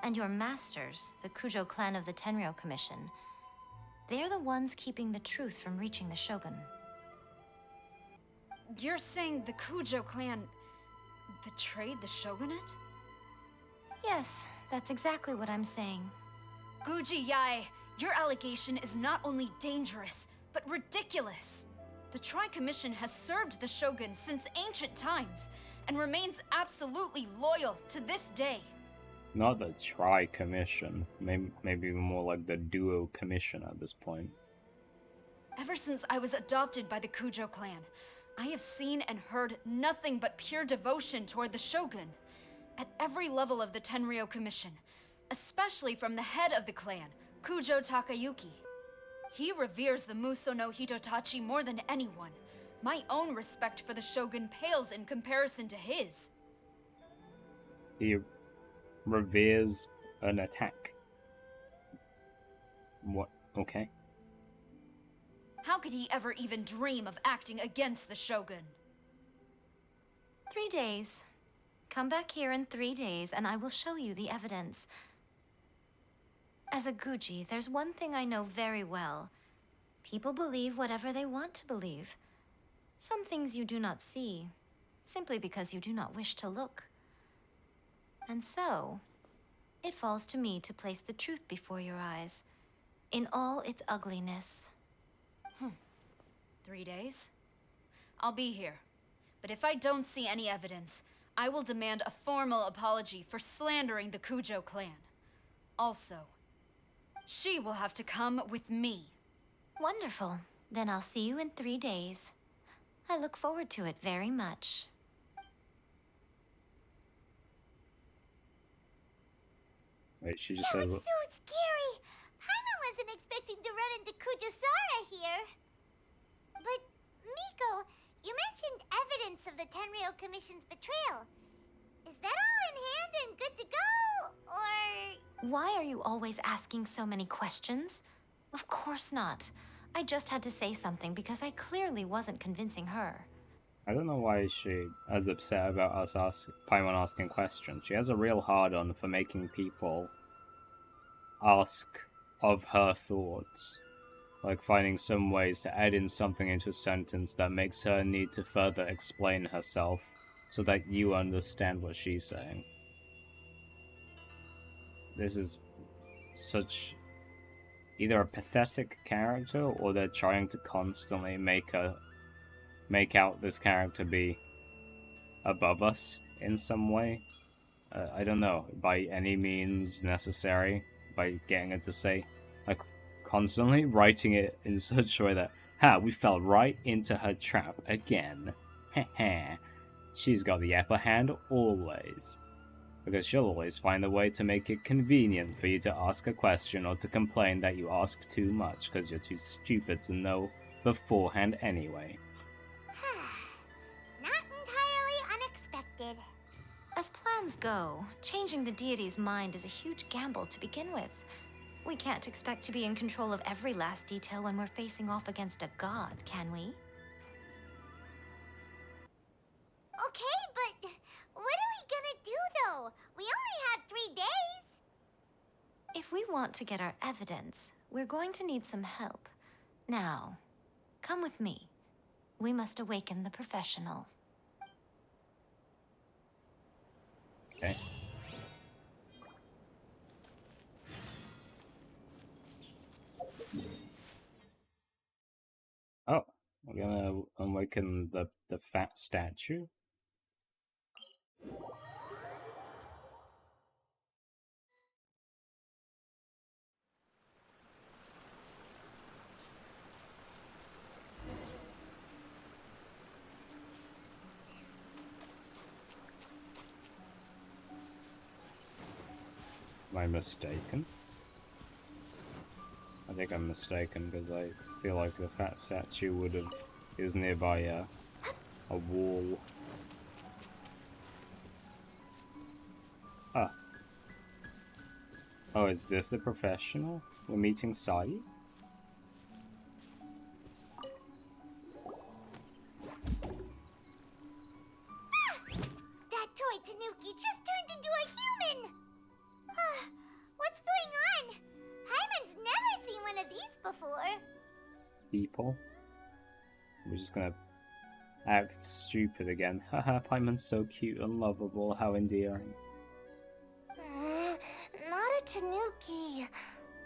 And your masters, the Kujo clan of the Tenryou Commission, they're the ones keeping the truth from reaching the Shogun. You're saying the Kujo clan betrayed the Shogunate? Yes, that's exactly what I'm saying. Guji-ai, your allegation is not only dangerous, but ridiculous. The Tri-Commission has served the Shogun since ancient times, and remains absolutely loyal to this day. Not the Tri-Commission. Maybe more like the Duo Commission at this point. Ever since I was adopted by the Kujo clan, I have seen and heard nothing but pure devotion toward the Shogun. At every level of the Tenryou Commission, especially from the head of the clan, Kujo Takayuki. He reveres the Muso no Hitotachi more than anyone. My own respect for the Shogun pales in comparison to his. He reveres an attack. What? Okay. How could he ever even dream of acting against the Shogun? 3 days. Come back here in 3 days and I will show you the evidence. As a Guji, there's one thing I know very well. People believe whatever they want to believe. Some things you do not see, simply because you do not wish to look. And so, it falls to me to place the truth before your eyes, in all its ugliness. 3 days? I'll be here. But if I don't see any evidence, I will demand a formal apology for slandering the Kujo clan. Also, she will have to come with me. Wonderful. Then I'll see you in 3 days. I look forward to it very much. Wait, she just That said, was so scary. Paimon wasn't expecting to run into Kujosara here. But, Miko, you mentioned evidence of the Tenryou Commission's betrayal. Is that all in hand and good to go, or... Why are you always asking so many questions? Of course not. I just had to say something because I clearly wasn't convincing her. I don't know why she is upset about us Paimon asking questions. She has a real hard-on for making people ask of her thoughts. Like finding some ways to add in something into a sentence that makes her need to further explain herself so that you understand what she's saying. This is such either a pathetic character or they're trying to constantly make out this character be above us in some way. I don't know, by any means necessary, by getting it to say, like, constantly writing it in such a way that, we fell right into her trap again. Heh. She's got the upper hand always. Because she'll always find a way to make it convenient for you to ask a question or to complain that you ask too much because you're too stupid to know beforehand anyway. Not entirely unexpected. As plans go, changing the deity's mind is a huge gamble to begin with. We can't expect to be in control of every last detail when we're facing off against a god, can we? Okay, but what are we gonna do, though? We only have 3 days. If we want to get our evidence, we're going to need some help. Now, come with me. We must awaken the professional. Okay. Oh, we're gonna awaken the fat statue? Am I mistaken? I think I'm mistaken because I feel like the fat statue is nearby a wall. Ah. Oh, is this the professional? We're meeting Sai? That toy Tanuki just turned into a human! What's going on? Paimon's never seen one of these before. People? We're just gonna act stupid again. Haha, Paimon's so cute and lovable, how endearing. Not a Tanuki.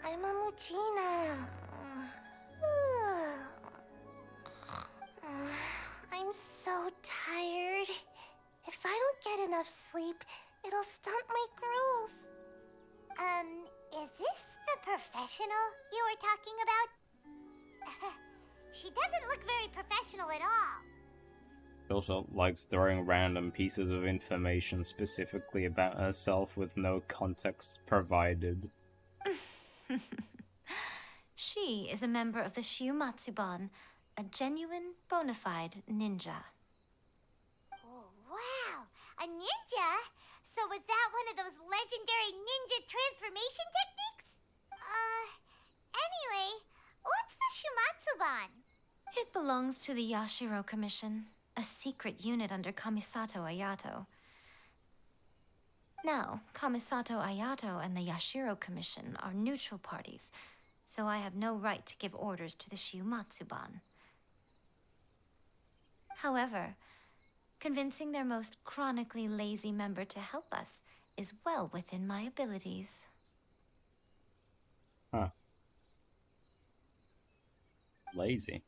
I'm a Muchina. I'm so tired. If I don't get enough sleep, it'll stunt my growth. Is this the professional you were talking about? She doesn't look very professional at all. She also likes throwing random pieces of information specifically about herself with no context provided. She is a member of the Shiumatsuban, a genuine, bona fide ninja. Oh, wow! A ninja? So was that one of those legendary ninja transformation techniques? Anyway, what's the Shumatsuban? It belongs to the Yashiro Commission, a secret unit under Kamisato Ayato. Now, Kamisato Ayato and the Yashiro Commission are neutral parties, so I have no right to give orders to the Shiumatsuban. However, convincing their most chronically lazy member to help us is well within my abilities. Huh. Lazy.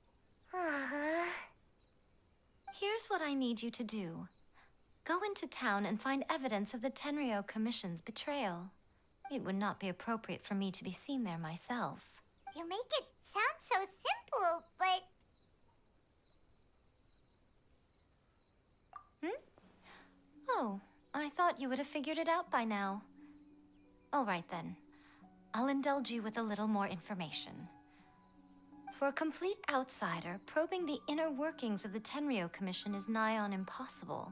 Here's what I need you to do. Go into town and find evidence of the Tenryo Commission's betrayal. It would not be appropriate for me to be seen there myself. You make it sound so simple, but... Oh, I thought you would have figured it out by now. All right then. I'll indulge you with a little more information. For a complete outsider, probing the inner workings of the Tenryo Commission is nigh on impossible.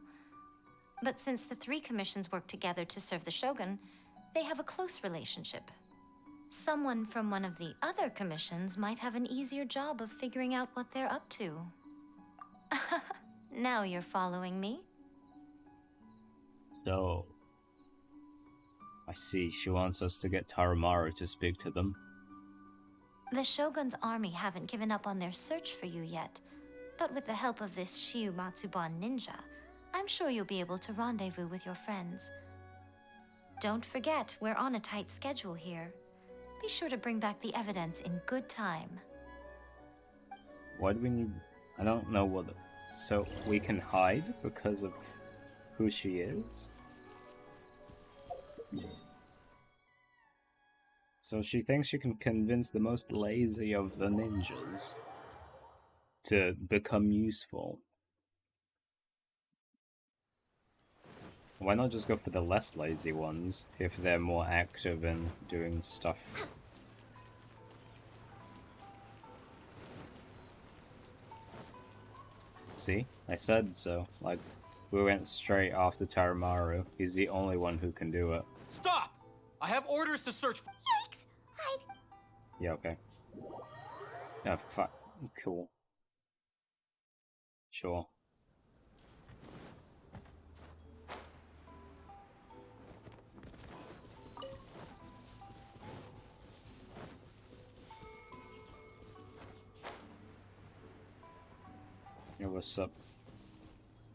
But since the three commissions work together to serve the Shogun, they have a close relationship. Someone from one of the other commissions might have an easier job of figuring out what they're up to. Now you're following me? So, I see she wants us to get Taramaru to speak to them. The Shogun's army haven't given up on their search for you yet, but with the help of this Shiu Matsuban ninja, I'm sure you'll be able to rendezvous with your friends. Don't forget, we're on a tight schedule here. Be sure to bring back the evidence in good time. Why do we need... I don't know what... So, we can hide because of who she is? So she thinks she can convince the most lazy of the ninjas to become useful. Why not just go for the less lazy ones if they're more active in doing stuff? See? I said so. Like, we went straight after Taramaru. He's the only one who can do it. Stop! I have orders to search for. Yikes! Hide! Yeah, okay. Oh, fuck. Cool. Sure. Yeah, what's up?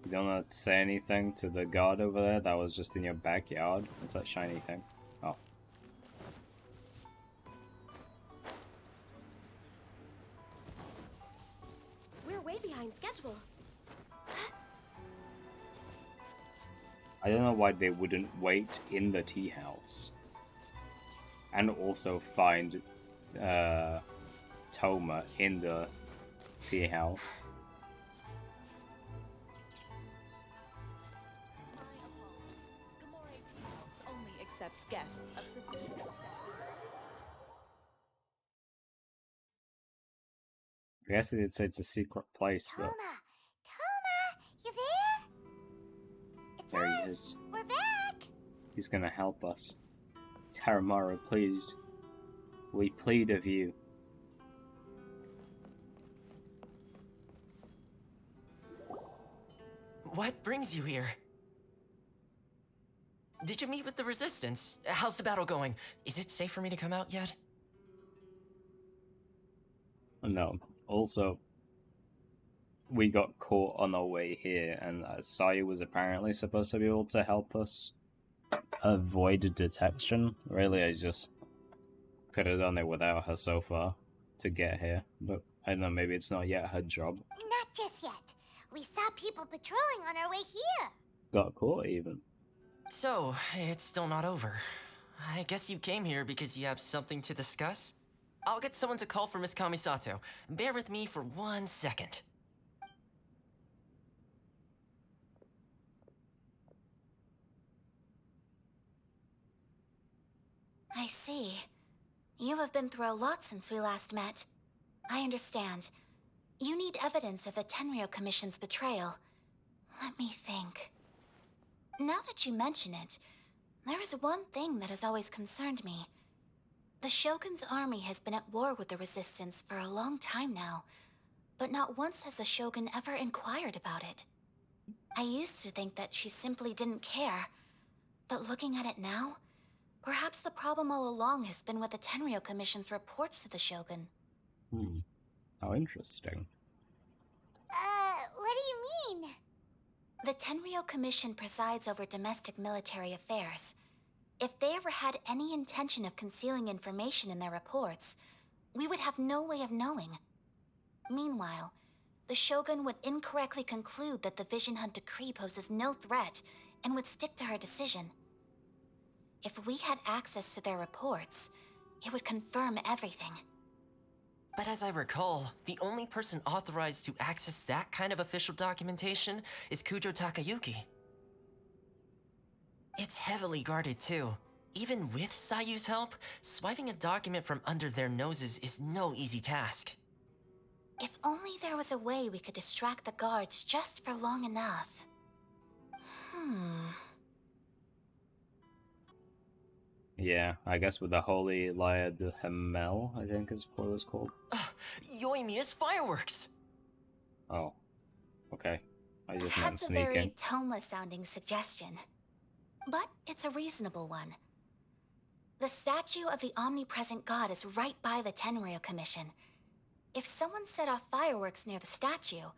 You don't have to say anything to the guard over there? That was just in your backyard? What's that shiny thing? Oh. We're way behind schedule. I don't know why they wouldn't wait in the tea house. And also find Toma in the tea house. Only accepts guests of sufficient status. I guess they did say it's a secret place, but Toma! Toma! You there? It's there us! he is. We're back! He's gonna help us. Taramaru, please. We plead of you. What brings you here? Did you meet with the Resistance? How's the battle going? Is it safe for me to come out yet? No. Also, we got caught on our way here, and Sayu was apparently supposed to be able to help us avoid detection. Really, I just could have done it without her so far to get here. But I don't know, maybe it's not yet her job. Not just yet. We saw people patrolling on our way here. Got caught, even. So, it's still not over. I guess you came here because you have something to discuss? I'll get someone to call for Miss Kamisato. Bear with me for 1 second. I see. You have been through a lot since we last met. I understand. You need evidence of the Tenryo Commission's betrayal. Let me think. Now that you mention it, there is one thing that has always concerned me. The Shogun's army has been at war with the Resistance for a long time now, but not once has the Shogun ever inquired about it. I used to think that she simply didn't care, but looking at it now, perhaps the problem all along has been with the Tenryo Commission's reports to the Shogun. How interesting. What do you mean? The Tenryo Commission presides over domestic military affairs. If they ever had any intention of concealing information in their reports, we would have no way of knowing. Meanwhile, the Shogun would incorrectly conclude that the Vision Hunt decree poses no threat and would stick to her decision. If we had access to their reports, it would confirm everything. But as I recall, the only person authorized to access that kind of official documentation is Kujo Takayuki. It's heavily guarded too. Even with Sayu's help, swiping a document from under their noses is no easy task. If only there was a way we could distract the guards just for long enough. Yeah, I guess with the Holy Lyre de Hamel, I think is what it was called. Yoimiya's fireworks! Oh, okay. I just meant That's a very sneaking. Toma-sounding suggestion. But it's a reasonable one. The statue of the omnipresent god is right by the Tenryo Commission. If someone set off fireworks near the statue,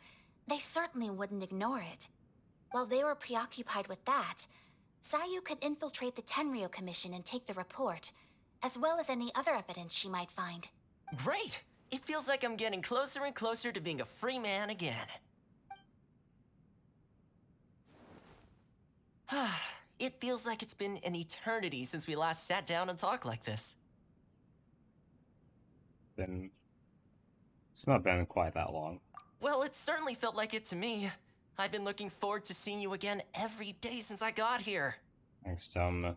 they certainly wouldn't ignore it. While they were preoccupied with that, Sayu could infiltrate the Tenryo Commission and take the report, as well as any other evidence she might find. Great! It feels like I'm getting closer and closer to being a free man again. It feels like it's been an eternity since we last sat down and talked like this. It's not been quite that long. Well, it certainly felt like it to me. I've been looking forward to seeing you again every day since I got here. Thanks, Tom.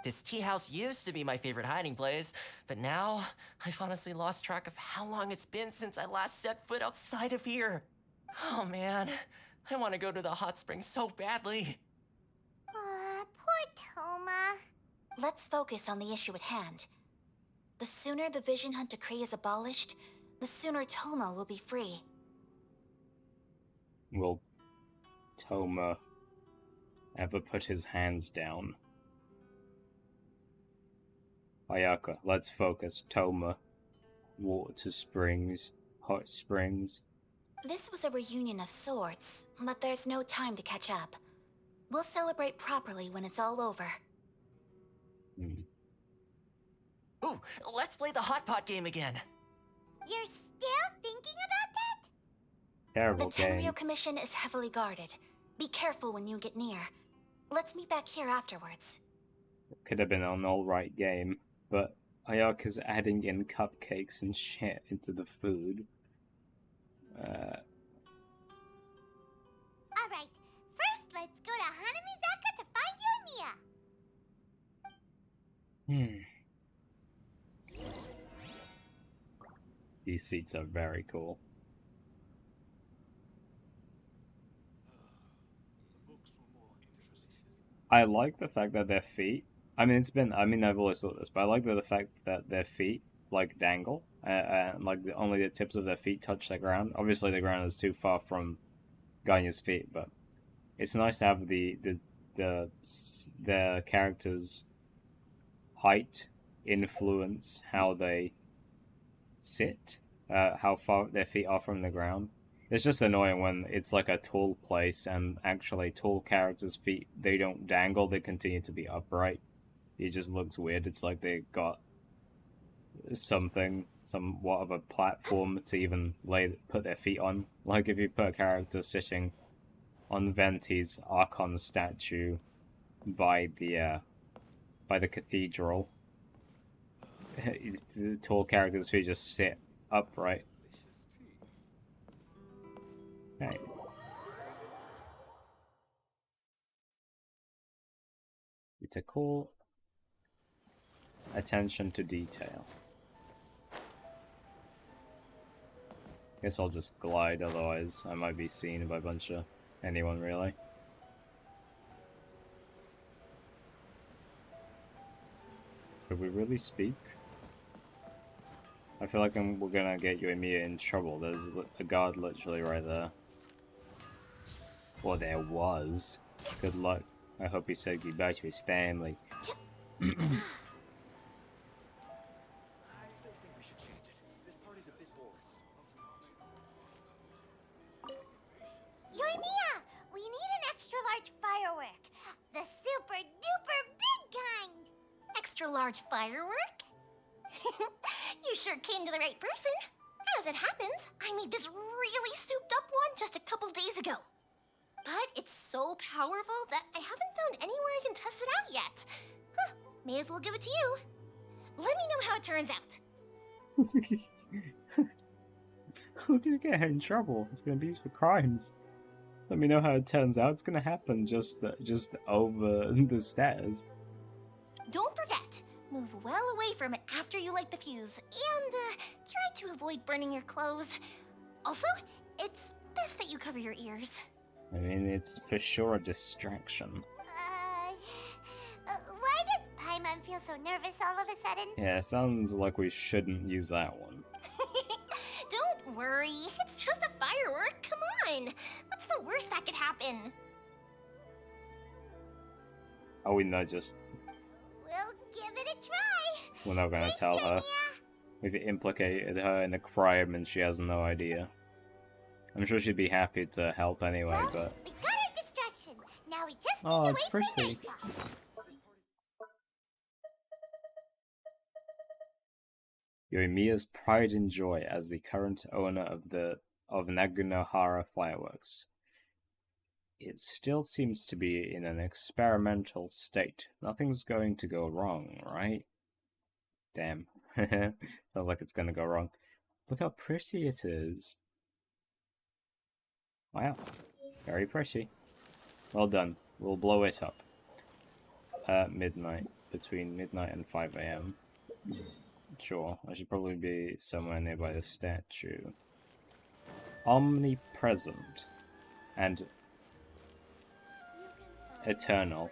This tea house used to be my favorite hiding place, but now I've honestly lost track of how long it's been since I last set foot outside of here. Oh man, I want to go to the hot springs so badly. Poor Toma. Let's focus on the issue at hand. The sooner the Vision Hunt decree is abolished, the sooner Toma will be free. Will Toma ever put his hands down? Ayaka, let's focus. Toma, water springs, hot springs. This was a reunion of sorts, but there's no time to catch up. We'll celebrate properly when it's all over. Ooh, let's play the hot pot game again. You're still thinking about that? Terrible The game. Tenryo Commission is heavily guarded. Be careful when you get near. Let's meet back here afterwards. Could have been an alright game, but Ayaka's adding in cupcakes and shit into the food. Alright, first let's go to Hanamizaka to find Yoimiya. These seats are very cool. I like the fact that their feet. I've always thought this, but I like the fact that their feet like dangle, and like only the tips of their feet touch the ground. Obviously, the ground is too far from Ganya's feet, but it's nice to have the characters' height influence how they sit, how far their feet are from the ground. It's just annoying when it's like a tall place and actually tall characters' feet, they don't dangle, they continue to be upright. It just looks weird. It's like they got somewhat of a platform to even put their feet on. Like if you put a character sitting on Venti's Archon statue by the cathedral, the tall characters' feet just sit upright. Okay. It's a cool attention to detail. Guess I'll just glide, otherwise I might be seen by a bunch of anyone really. Could we really speak? I feel like we're gonna get Yoimiya in trouble. There's a guard literally right there. Well, there was. Good luck. I hope he said goodbye to his family. I still think we should change it. This party's a bit boring. Yoimiya, we need an extra large firework. The super duper big kind. Extra large firework? You sure came to the right person. As it happens, I made this really souped up one just a couple days ago. But it's so powerful that I haven't found anywhere I can test it out yet. Huh, may as well give it to you. Let me know how it turns out. We're gonna get her in trouble. It's gonna be used for crimes. Let me know how it turns out. It's gonna happen just over the stairs. Don't forget, move well away from it after you light the fuse, and try to avoid burning your clothes. Also, it's best that you cover your ears. I mean, it's for sure a distraction. Why does Paimon feel so nervous all of a sudden? Yeah, sounds like we shouldn't use that one. Don't worry, it's just a firework, come on! What's the worst that could happen? Are we not just... We'll give it a try! We're not gonna tell her. We've implicated her in a crime and she has no idea. I'm sure she'd be happy to help anyway, Well, but... we got our distraction. Now we just need Oh, to it's wait for pretty. nightfall. Yoimiya's pride and joy as the current owner of Nagunohara Fireworks. It still seems to be in an experimental state. Nothing's going to go wrong, right? Damn. Sounds like it's gonna go wrong. Look how pretty it is. Wow. Very pretty. Well done. We'll blow it up. At midnight. Between midnight and 5 AM. Sure, I should probably be somewhere nearby the statue. Omnipresent and eternal.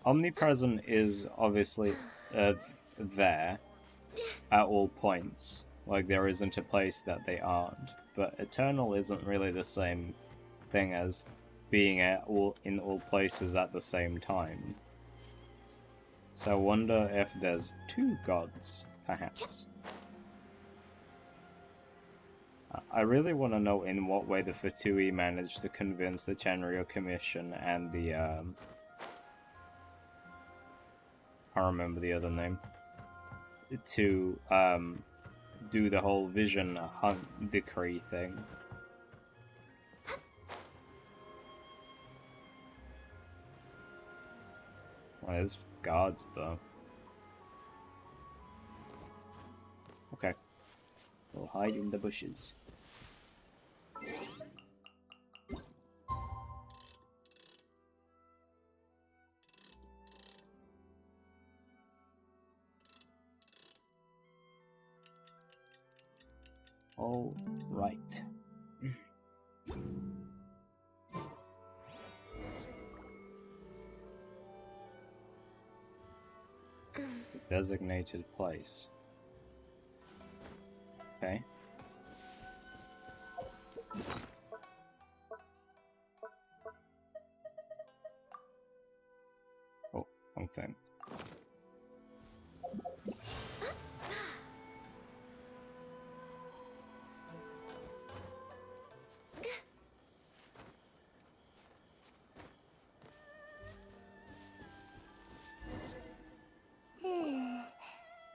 Omnipresent is obviously there at all points. Like, there isn't a place that they aren't. But eternal isn't really the same thing as being in all places at the same time. So I wonder if there's two gods, perhaps. I really want to know in what way the Fatui managed to convince the Tenryo Commission and the, I can't remember the other name, to, do the whole vision hunt decree thing. Well, there's guards, though. Okay. We'll hide in the bushes. All right. Designated place. Okay. Oh, wrong thing.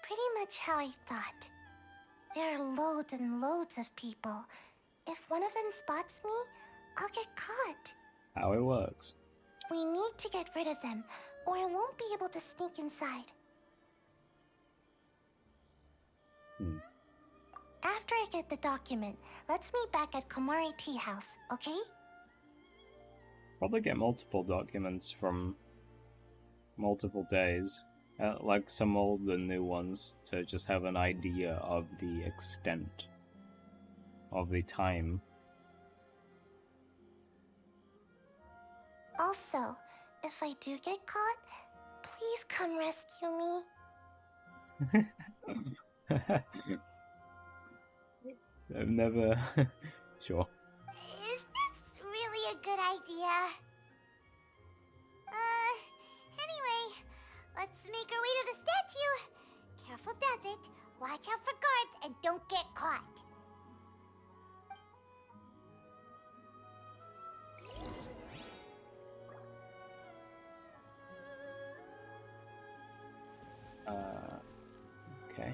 Pretty much how I thought. There are loads and loads of people. If one of them spots me, I'll get caught. How it works. We need to get rid of them, or I won't be able to sneak inside. After I get the document, let's meet back at Komari Tea House, okay? Probably get multiple documents from multiple days. Like some old and new ones, to just have an idea of the extent of the time. Also, if I do get caught, please come rescue me. I've never... Sure. Is this really a good idea? Anyway, let's make our way to the statue. Careful does it. Watch out for guards and don't get caught. Okay.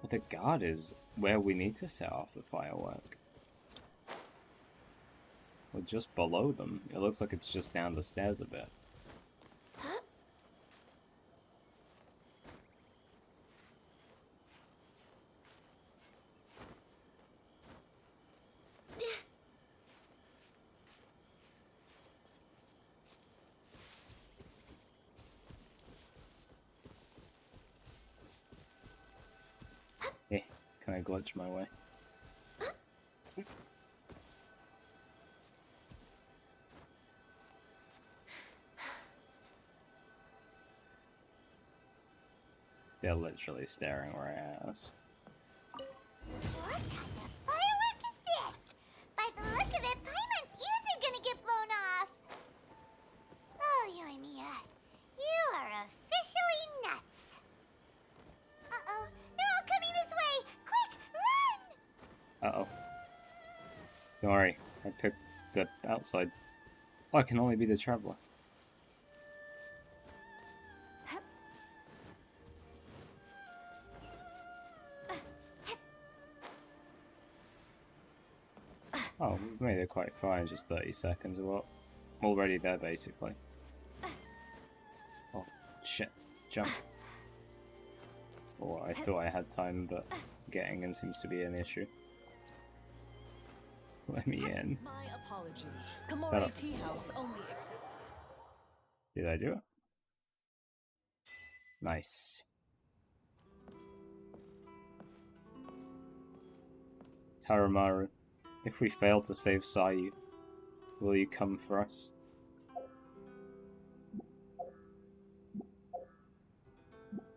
The guard is where we need to set off the firework. We're just below them. It looks like it's just down the stairs a bit. Eh, can I glitch my way? They're literally staring right at us. What kind of firework is this? By the look of it, Paimon's ears are gonna get blown off. Oh, Yoimiya, you are officially nuts. Uh-oh, they're all coming this way. Quick, run! Uh-oh. Don't worry, I picked the outside. Oh, I can only be the traveler. Oh, we've made it quite far in just 30 seconds. Well, already there, basically. Oh, shit. Jump. Oh, I thought I had time, but getting in seems to be an issue. Let me in. My apologies. Komori Tea House only accepts. Did I do it? Nice. Taramaru, if we fail to save Sayu, will you come for us?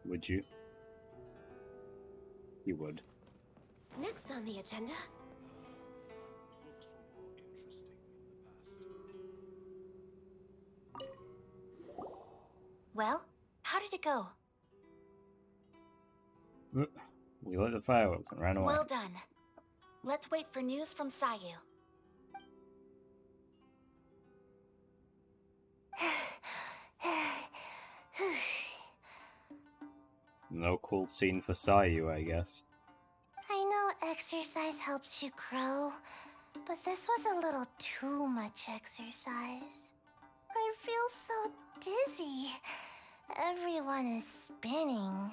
Would you? You would. Next on the agenda. Books were more interesting in the past. Well, how did it go? We lit the fireworks and ran away. Well done. Let's wait for news from Sayu. No cool scene for Sayu, I guess. I know exercise helps you grow, but this was a little too much exercise. I feel so dizzy. Everyone is spinning.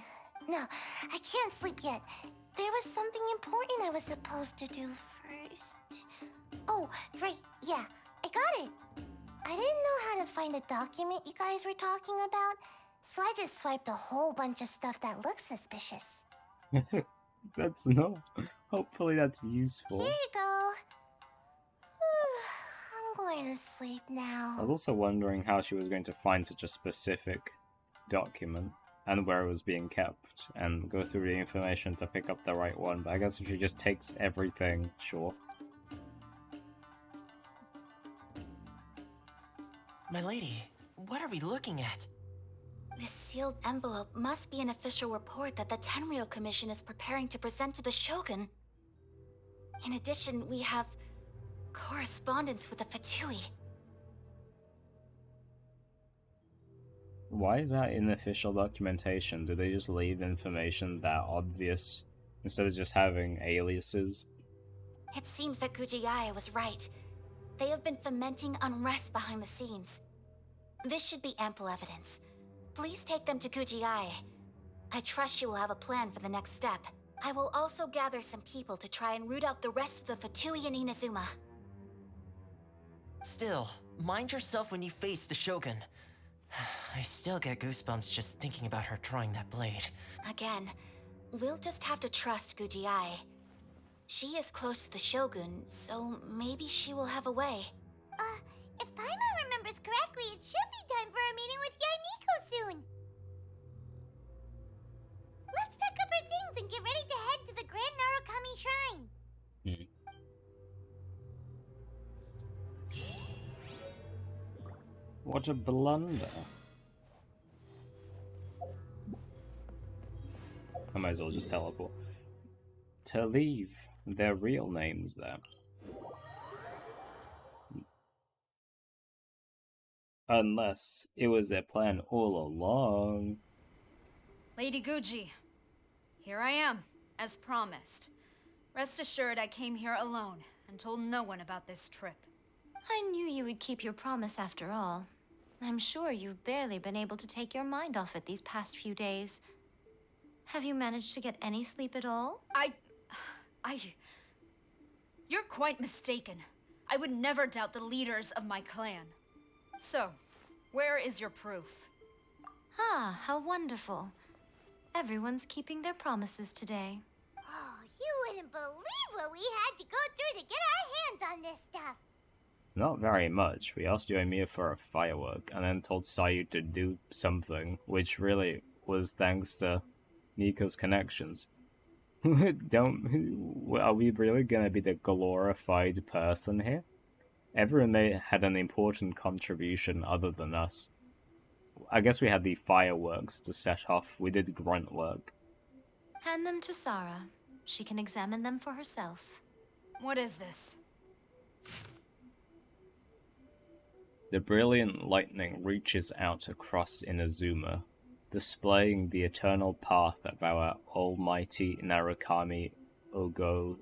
No, I can't sleep yet. There was something important I was supposed to do first. Oh, right, yeah, I got it. I didn't know how to find a document you guys were talking about, so I just swiped a whole bunch of stuff that looks suspicious. That's not. Hopefully that's useful. Here you go. I'm going to sleep now. I was also wondering how she was going to find such a specific document and where it was being kept and go through the information to pick up the right one, but I guess if she just takes everything, sure. My lady, what are we looking at? This sealed envelope must be an official report that the Tenryou Commission is preparing to present to the Shogun. In addition, we have correspondence with the Fatui. Why is that in official documentation? Do they just leave information that obvious instead of just having aliases? It seems that Gujiae was right. They have been fomenting unrest behind the scenes. This should be ample evidence. Please take them to Gujiae. I trust she will have a plan for the next step. I will also gather some people to try and root out the rest of the Fatui in Inazuma. Still, mind yourself when you face the Shogun. I still get goosebumps just thinking about her drawing that blade. Again, we'll just have to trust Gujiae. She is close to the Shogun, so maybe she will have a way. If Paimon remembers correctly, it should be time for a meeting with Yaimiko soon. Let's pack up our things and get ready to head to the Grand Narukami Shrine. What a blunder. I might as well just teleport. To leave their real names there. Unless it was their plan all along. Lady Guji, here I am. as promised. Rest assured I came here alone and told no one about this trip. I knew you would keep your promise after all. I'm sure you've barely been able to take your mind off it these past few days. Have you managed to get any sleep at all? You're quite mistaken. I would never doubt the leaders of my clan. So, where is your proof? Ah, how wonderful. Everyone's keeping their promises today. Oh, you wouldn't believe what we had to go through to get our hands on this stuff. Not very much. We asked Yoimiya for a firework, and then told Sayu to do something, which really was thanks to Nico's connections. Are we really gonna be the glorified person here? Everyone had an important contribution other than us. I guess we had the fireworks to set off. We did grunt work. Hand them to Sarah. She can examine them for herself. What is this? The brilliant lightning reaches out across Inazuma, displaying the eternal path of our almighty Narukami Ogoshu,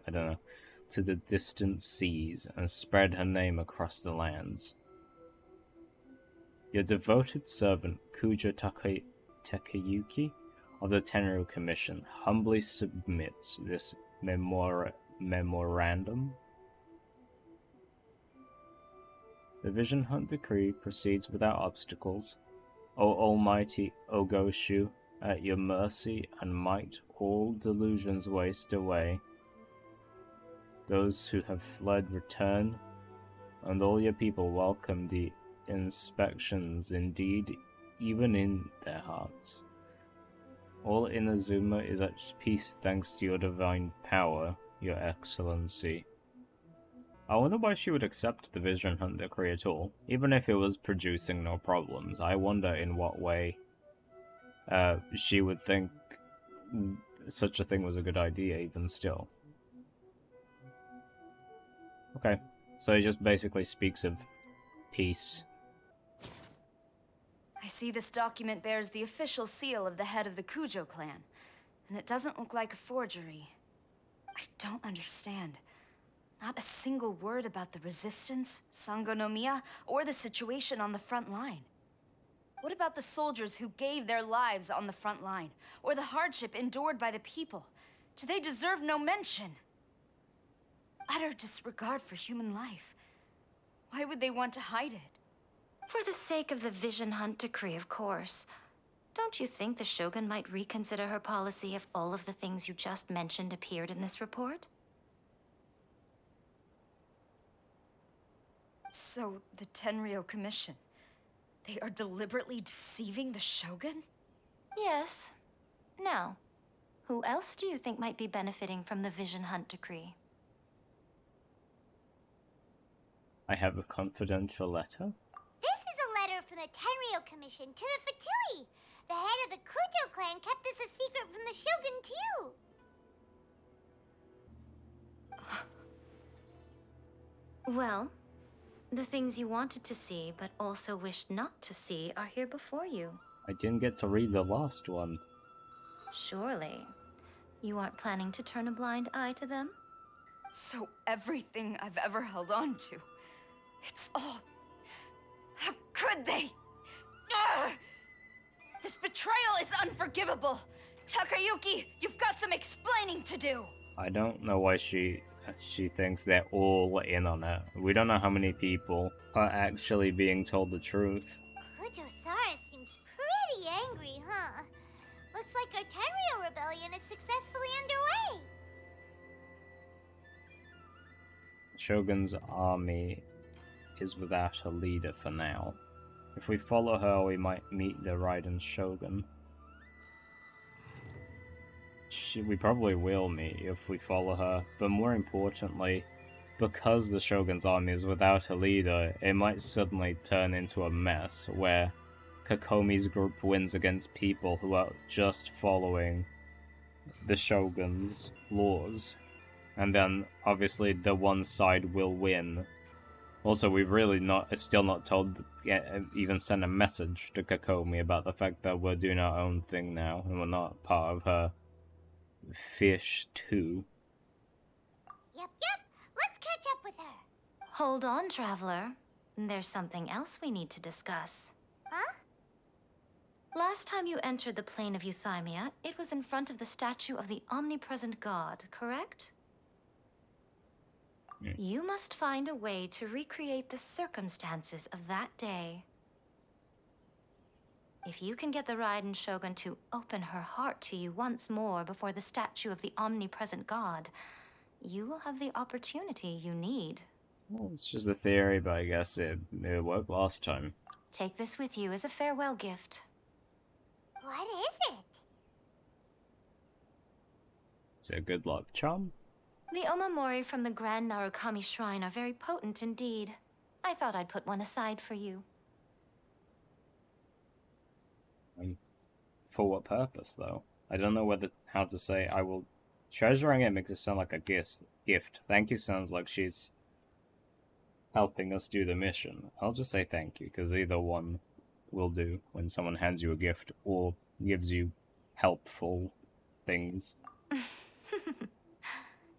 I don't know, to the distant seas, and spread her name across the lands. Your devoted servant, Kujo Takayuki, of the Tenryou Commission, humbly submits this memorandum. The Vision Hunt decree proceeds without obstacles. O Almighty Ogoshu, at your mercy and might all delusions waste away. Those who have fled return, and all your people welcome the inspections indeed, even in their hearts. All Inazuma is at peace thanks to your divine power, your excellency. I wonder why she would accept the Vision Hunt decree at all, even if it was producing no problems. I wonder in what way she would think such a thing was a good idea, even still. Okay, so he just basically speaks of peace. I see this document bears the official seal of the head of the Kujo clan, and it doesn't look like a forgery. I don't understand. Not a single word about the resistance, Sangonomiya, or the situation on the front line. What about the soldiers who gave their lives on the front line, or the hardship endured by the people? Do they deserve no mention? Utter disregard for human life. Why would they want to hide it? For the sake of the Vision Hunt decree, of course. Don't you think the Shogun might reconsider her policy if all of the things you just mentioned appeared in this report? So, the Tenryou Commission, they are deliberately deceiving the Shogun? Yes. Now, who else do you think might be benefiting from the Vision Hunt decree? I have a confidential letter. This is a letter from the Tenryou Commission to the Fatui. The head of the Kujo clan kept this a secret from the Shogun, too. Well, the things you wanted to see but also wished not to see are here before you. I didn't get to read the last one. Surely. You aren't planning to turn a blind eye to them? So everything I've ever held on to, it's all... How could they? Ugh! This betrayal is unforgivable! Takayuki, you've got some explaining to do! I don't know why she thinks they're all in on it. We don't know how many people are actually being told the truth. Kujo-Sara seems pretty angry, huh? Looks like our Tenryou rebellion is successfully underway. Shogun's army is without a leader for now. If we follow her, we might meet the Raiden Shogun. We probably will meet if we follow her, but more importantly, because the Shogun's army is without a leader, it might suddenly turn into a mess where Kakomi's group wins against people who are just following the Shogun's laws. And then, obviously, the one side will win Also, we've really still not told, even sent a message to Kokomi about the fact that we're doing our own thing now, and we're not part of her fish too. Yep. Let's catch up with her. Hold on, Traveler. There's something else we need to discuss. Huh? Last time you entered the plane of Euthymia, it was in front of the statue of the omnipresent god, correct? You must find a way to recreate the circumstances of that day. If you can get the Raiden Shogun to open her heart to you once more before the statue of the omnipresent god, you will have the opportunity you need. Well, it's just a theory, but I guess it worked last time. Take this with you as a farewell gift. What is it? Is it a good luck charm? The Omamori from the Grand Narukami Shrine are very potent indeed. I thought I'd put one aside for you. For what purpose, though? I don't know how to say I will... Treasuring it makes it sound like a gift. Thank you sounds like she's helping us do the mission. I'll just say thank you, because either one will do when someone hands you a gift or gives you helpful things.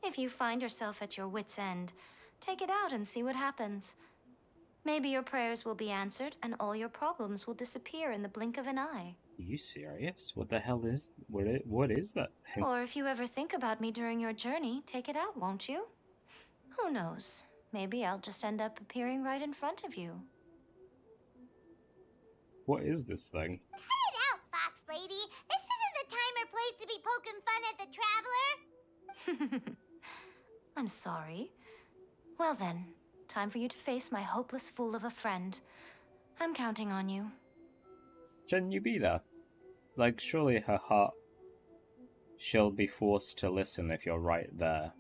If you find yourself at your wit's end, take it out and see what happens. Maybe your prayers will be answered and all your problems will disappear in the blink of an eye. Are you serious? What the hell is... What is that? Or if you ever think about me during your journey, take it out, won't you? Who knows? Maybe I'll just end up appearing right in front of you. What is this thing? Cut it out, Fox Lady. This isn't the time or place to be poking fun at the Traveler. I'm sorry. Well then, time for you to face my hopeless fool of a friend. I'm counting on you. Shouldn't you be there? Like, surely her heart... She'll be forced to listen if you're right there.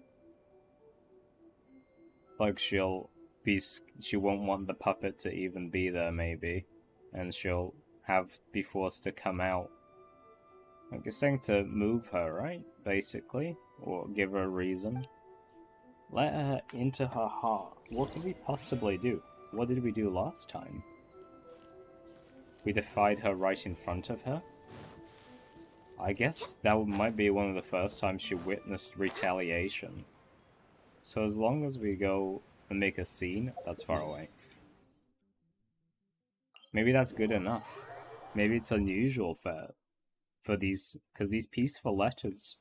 Like, she won't want the puppet to even be there, maybe. And she'll be forced to come out. Like, you're saying to move her, right? Basically. Or give her a reason. Let her into her heart. What could we possibly do? What did we do last time? We defied her right in front of her? I guess that might be one of the first times she witnessed retaliation. So as long as we go and make a scene, that's far away. Maybe that's good enough. Maybe it's unusual for these, because these peaceful letters.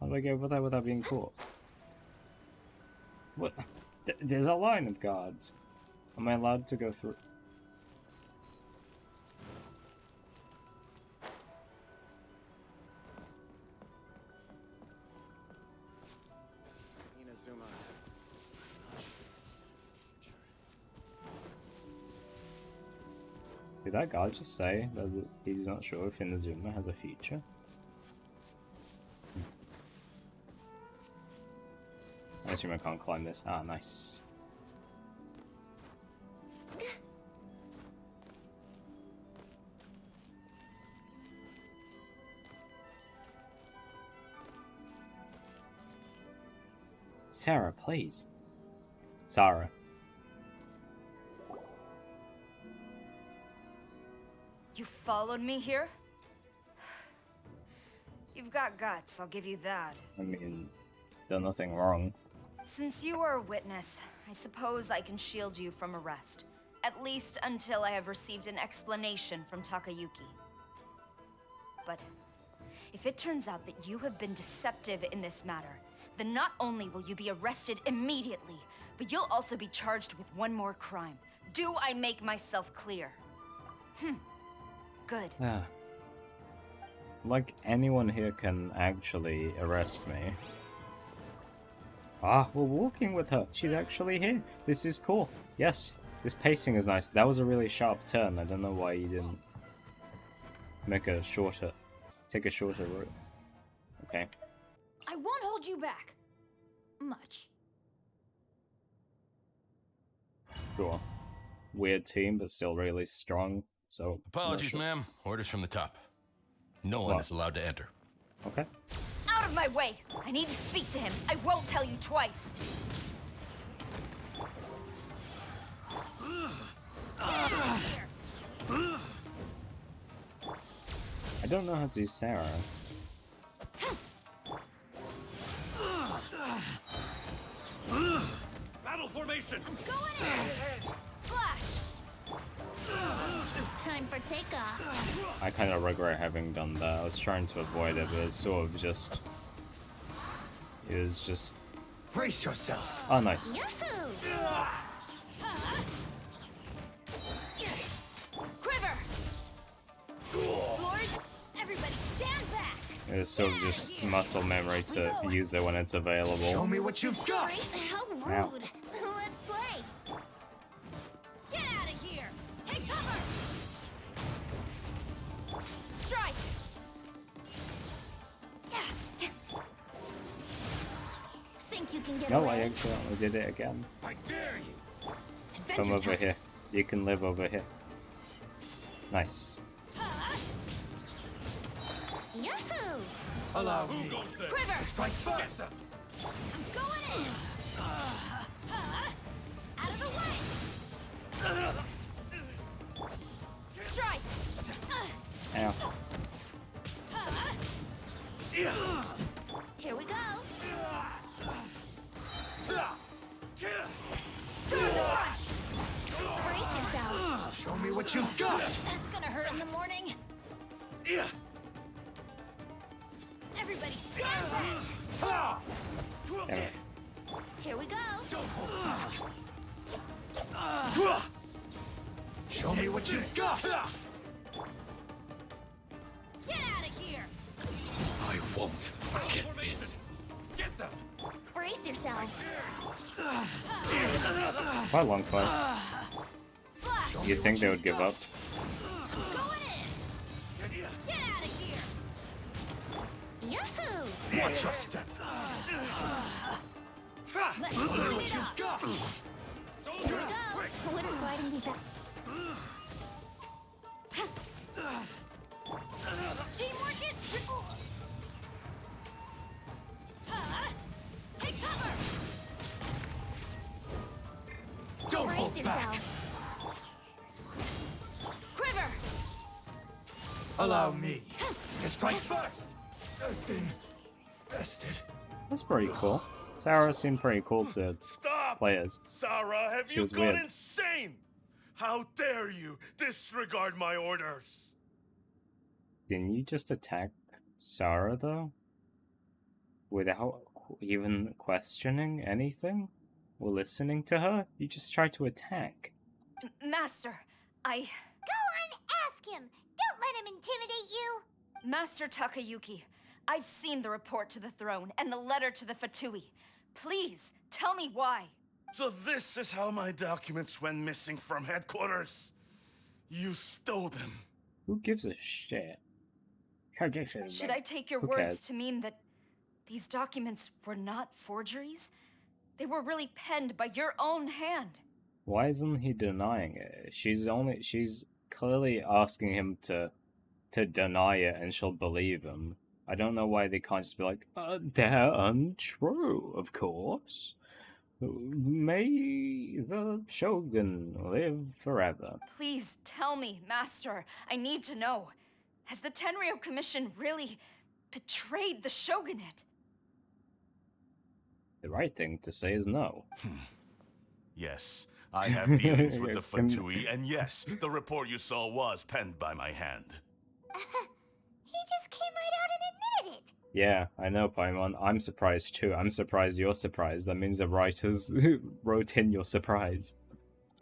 How do I go over there without being caught? What? There's a line of guards. Am I allowed to go through? Inazuma. Did that guy just say that he's not sure if Inazuma has a future? I assume I can't climb this. Ah, nice. Sarah, please. Sarah. You followed me here? You've got guts, I'll give you that. I mean, done nothing wrong. Since you are a witness, I suppose I can shield you from arrest. At least until I have received an explanation from Takayuki. But if it turns out that you have been deceptive in this matter, then not only will you be arrested immediately, but you'll also be charged with one more crime. Do I make myself clear? Good. Ah. Like anyone here can actually arrest me. Ah, we're walking with her. She's actually here. This is cool. Yes, this pacing is nice. That was a really sharp turn. I don't know why you didn't take a shorter route. Okay. I won't hold you back. Much. Sure. Weird team, but still really strong. So Apologies, ma'am. Orders from the top. No one is allowed to enter. Okay. Out of my way! I need to speak to him. I won't tell you twice. I don't know how to use Sarah. Battle formation! I'm going in! Flash! Time for takeoff. I kind of regret having done that. I was trying to avoid it, but it's sort of just... It was just... Brace yourself! Oh, nice. Yahoo! Quiver! Lords, everybody stand back! It's sort of just muscle memory to use it when it's Show available. me what you've got! How Ow. rude. Let's play. Get out of here! Take cover! Strike! Think you can get No, I away? accidentally did it again. I dare you! Adventure Come over time. here. You can live over here. Nice. Yahoo! Allow me. Who goes there? Quiver! Strike first! I'm going in! Out of the way! Strike! Ow. Here we go. Storm the front! Brace yourself. Show me what you've got! That's gonna hurt in the morning! Everybody stand back! Damn it. Here we go. Don't hold back! Show me what you've got! Get out of here! I won't forget this. Get them! Brace yourself. Quite a long fight. Flash! You'd think they would give up. Going in! Get out of here! Yahoo! Watch your step! Let's Show me clean what it you've up! got! Here we go. Wouldn't riding be fast? Teamwork is... Take cover! Don't Brace hold back! yourself. Quiver! Allow me to strike first! I've been bested. That's pretty cool. Sarah seemed pretty cool to Stop! play as. Sarah, have She you was gone weird. insane? How dare you disregard my orders? Didn't you just attack Sarah, though? Without even questioning anything? Or listening to her? You just tried to attack. Master, Go on, ask him. Don't let him intimidate you. Master Takayuki, I've seen the report to the throne and the letter to the Fatui. Please, tell me why. So this is how my documents went missing from headquarters? You stole them. Who gives a shit? Should I take your Who words cares? to mean that these documents were not forgeries? They were really penned by your own hand. Why isn't he denying it? She's clearly asking him to deny it, and she'll believe him. I don't know why they can't just be like, they're untrue, of course. May the Shogun live forever. Please tell me, Master. I need to know. Has the Tenryo Commission really betrayed the Shogunate? The right thing to say is no. Yes, I have dealings with the Can- Fatui, and yes, the report you saw was penned by my hand. He just came right out and admitted it. Yeah, I know, Paimon. I'm surprised too. I'm surprised you're surprised. That means the writers wrote in your surprise.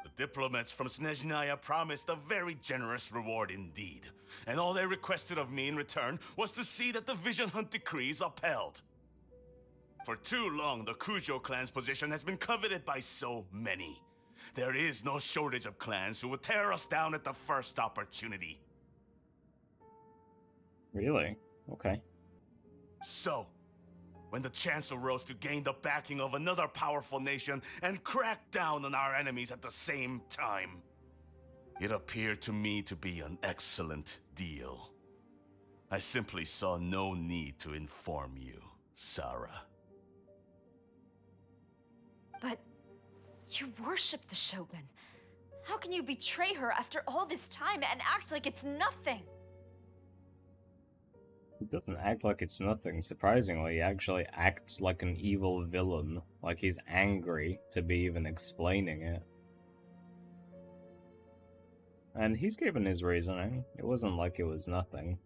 The diplomats from Snezhnaya promised a very generous reward indeed, and all they requested of me in return was to see that the Vision Hunt decree is upheld. For too long, the Kujo clan's position has been coveted by so many. There is no shortage of clans who would tear us down at the first opportunity. Really? Okay. So, when the chance arose to gain the backing of another powerful nation and crack down on our enemies at the same time, it appeared to me to be an excellent deal. I simply saw no need to inform you, Sarah. But you worship the Shogun. How can you betray her after all this time and act like it's nothing? He doesn't act like it's nothing. Surprisingly, he actually acts like an evil villain. Like he's angry to be even explaining it. And he's given his reasoning. It wasn't like it was nothing.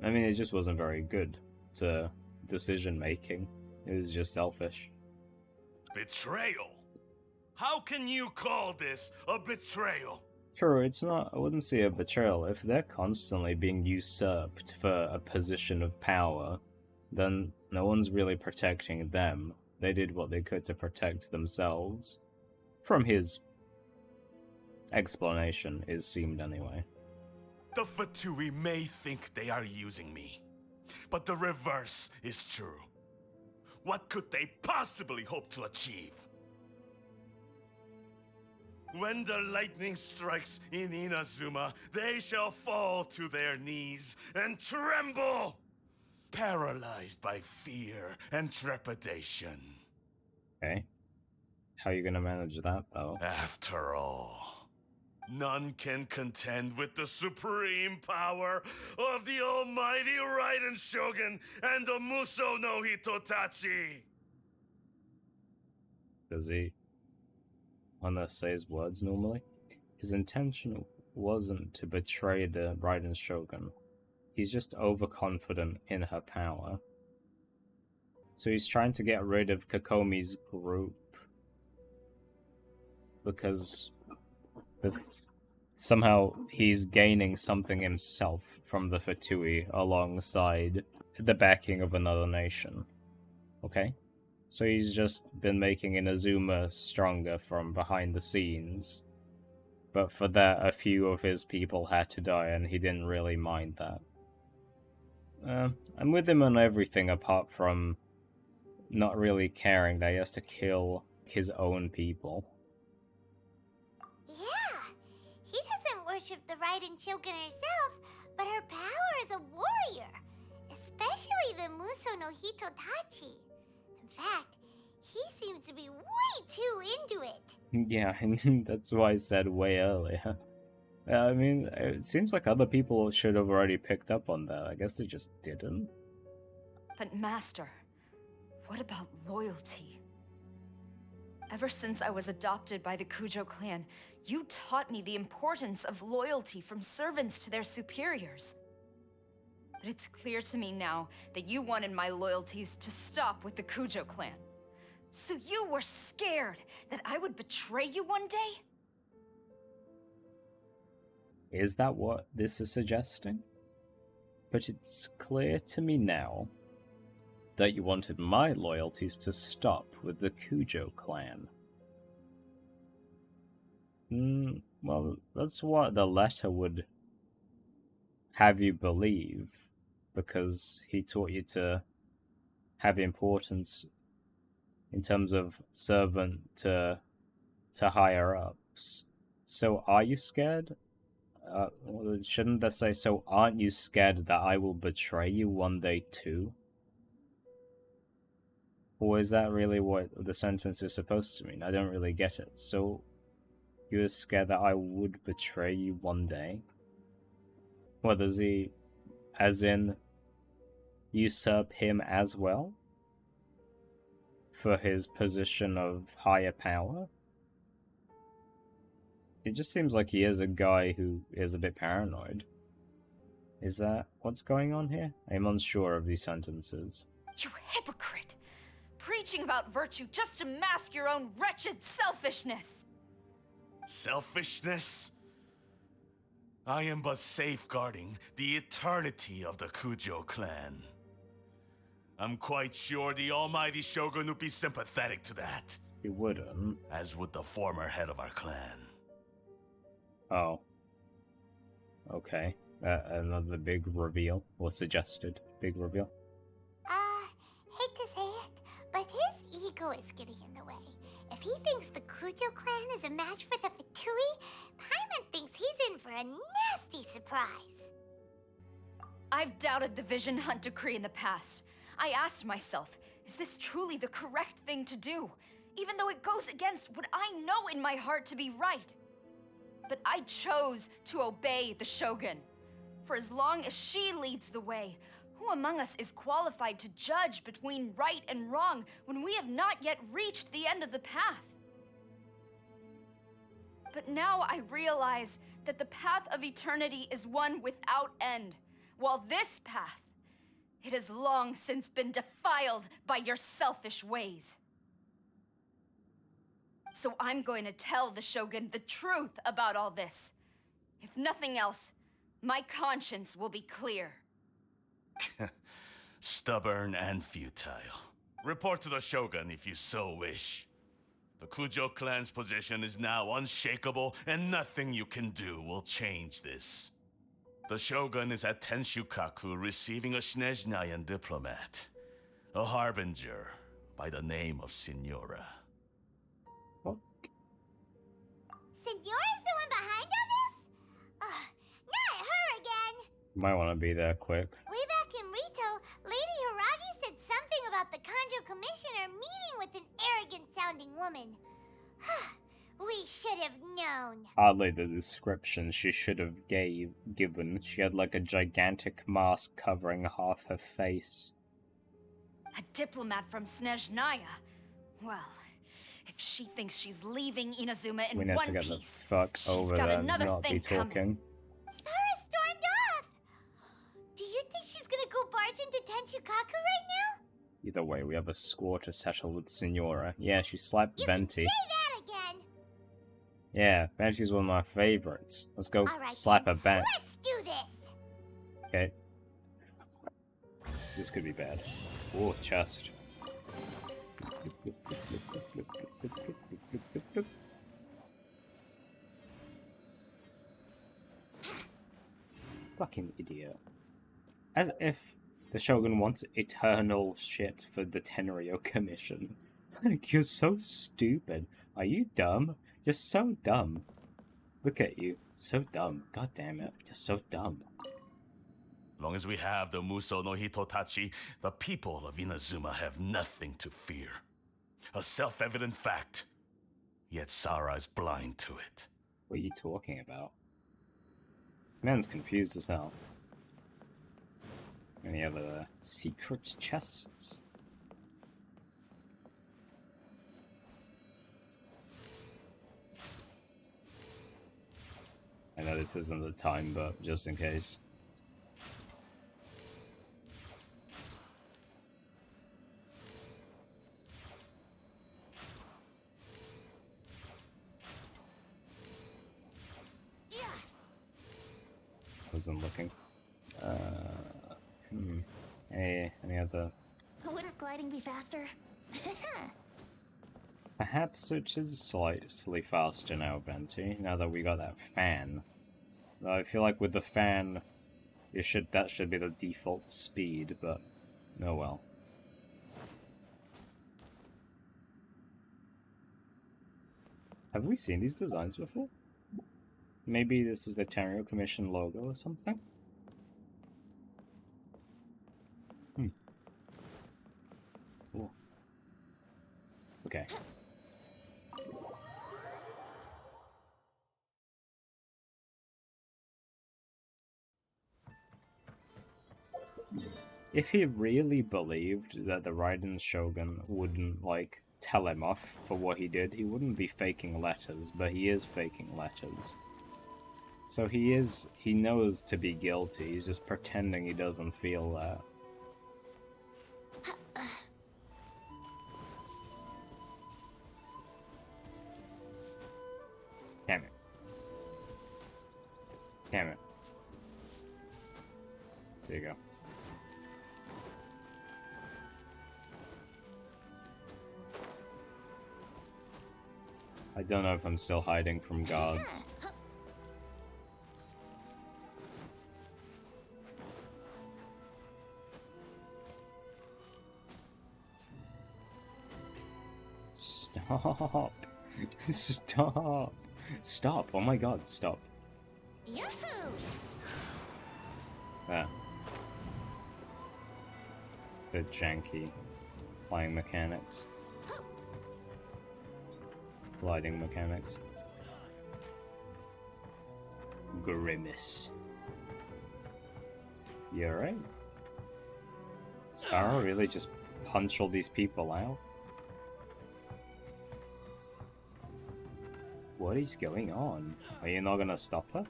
I mean, it just wasn't very good to decision making. It was just selfish. Betrayal? How can you call this a betrayal? True, it's not, I wouldn't say a betrayal. If they're constantly being usurped for a position of power, then no one's really protecting them. They did what they could to protect themselves. From his explanation, it seemed anyway. The Fatui may think they are using me, but the reverse is true. What could they possibly hope to achieve? When the lightning strikes in Inazuma, they shall fall to their knees and tremble, paralyzed by fear and trepidation. Okay. How are you gonna manage that, though? After all, none can contend with the supreme power of the almighty Raiden Shogun and the Muso no Hitotachi! Does he say his words normally? His intention wasn't to betray the Raiden Shogun. He's just overconfident in her power. So he's trying to get rid of Kokomi's group because somehow he's gaining something himself from the Fatui alongside the backing of another nation. Okay? So he's just been making Inazuma stronger from behind the scenes. But for that, a few of his people had to die, and he didn't really mind that. I'm with him on everything apart from not really caring that he has to kill his own people. Yeah, he doesn't worship the Raiden Shogun herself, but her power as a warrior, especially the Muso no Hitotachi. In fact, he seems to be way too into it. Yeah, and that's why I said way earlier. I mean, it seems like other people should have already picked up on that. I guess they just didn't. But Master, what about loyalty? Ever since I was adopted by the Kujo clan, you taught me the importance of loyalty from servants to their superiors. But it's clear to me now that you wanted my loyalties to stop with the Kujo clan. So you were scared that I would betray you one day? Is that what this is suggesting? But it's clear to me now that you wanted my loyalties to stop with the Kujo clan. Well, that's what the letter would have you believe, because he taught you to have importance in terms of servant to higher ups. So are you scared? Shouldn't they say, so aren't you scared that I will betray you one day too? Or is that really what the sentence is supposed to mean? I don't really get it. So you're scared that I would betray you one day? What, does he, as in, usurp him as well? For his position of higher power? It just seems like he is a guy who is a bit paranoid. Is that what's going on here? I'm unsure of these sentences. You hypocrite! Preaching about virtue just to mask your own wretched selfishness! Selfishness? I am but safeguarding the eternity of the Kujo clan. I'm quite sure the almighty Shogun would be sympathetic to that. He wouldn't. As would the former head of our clan. Oh. Okay. Another big reveal was suggested. Big reveal. Hate to say it, but his ego is getting in the way. If he thinks the Kujo clan is a match for the Fatui, Paimon thinks he's in for a nasty surprise. I've doubted the Vision Hunt decree in the past. I asked myself, is this truly the correct thing to do? even though it goes against what I know in my heart to be right. But I chose to obey the Shogun. For as long as she leads the way, who among us is qualified to judge between right and wrong when we have not yet reached the end of the path? But now I realize that the path of eternity is one without end, while this path, it has long since been defiled by your selfish ways. So I'm going to tell the Shogun the truth about all this. If nothing else, my conscience will be clear. Stubborn and futile. Report to the Shogun if you so wish. The Kujo clan's position is now unshakable, and nothing you can do will change this. The Shogun is at Tenshukaku receiving a Snezhnayan diplomat, a harbinger by the name of Signora. Signora's the one behind all this? Not her again! Might want to be there quick. Way back in Rito, Lady Hiragi said something about the Kanjo Commissioner meeting with an arrogant-sounding woman. We should have known. Hardly the description she should have given. She had like a gigantic mask covering half her face. A diplomat from Snezhnaya? Well, if she thinks she's leaving Inazuma in We need one to get the piece, fuck she's over got there and another not be thing talking. coming. Sarah stormed off! Do you think she's gonna go barge into Tenshukaku right now? Either way, we have a score to settle with Signora. Yeah, she slapped You Venti. can say that again! Yeah, Venti's one of my favorites. Let's go All right, slap her then. back. Let's do this! Okay. This could be bad. Oh, chest. Fucking idiot. As if the Shogun wants eternal shit for the Tenryo Commission. Like, you're so stupid. Are you dumb? You're so dumb. Look at you. So dumb. God damn it. You're so dumb. Long as we have the Muso no Hitotachi, the people of Inazuma have nothing to fear. A self-evident fact. Yet Sara is blind to it. What are you talking about? Man's confused as hell. Any other secret chests? I know this isn't the time, but just in case. Wasn't looking. Any other? Wouldn't gliding be faster? Perhaps it is slightly faster now, Venti, now that we got that fan. Though I feel like with the fan, that should be the default speed, but oh well. Have we seen these designs before? Maybe this is the Tenryo Commission logo or something? Cool. Okay. If he really believed that the Raiden Shogun wouldn't, like, tell him off for what he did, he wouldn't be faking letters, but he is faking letters. So he knows to be guilty, he's just pretending he doesn't feel that. Damn it. Damn it. There you go. I don't know if I'm still hiding from guards. Stop! Stop! Stop! Oh my god, stop. Yahoo! There. Bit janky. Flying mechanics. gliding mechanics. Grimace. You alright? Sarah really just punch all these people out? What is going on? Are you not gonna stop her?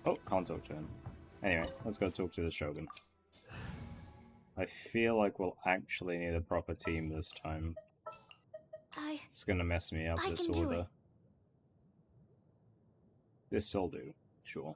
Oh, can't talk to him. Anyway, let's go talk to the Shogun. I feel like we'll actually need a proper team this time. It's gonna mess me up, this can do order. it. This'll do, sure.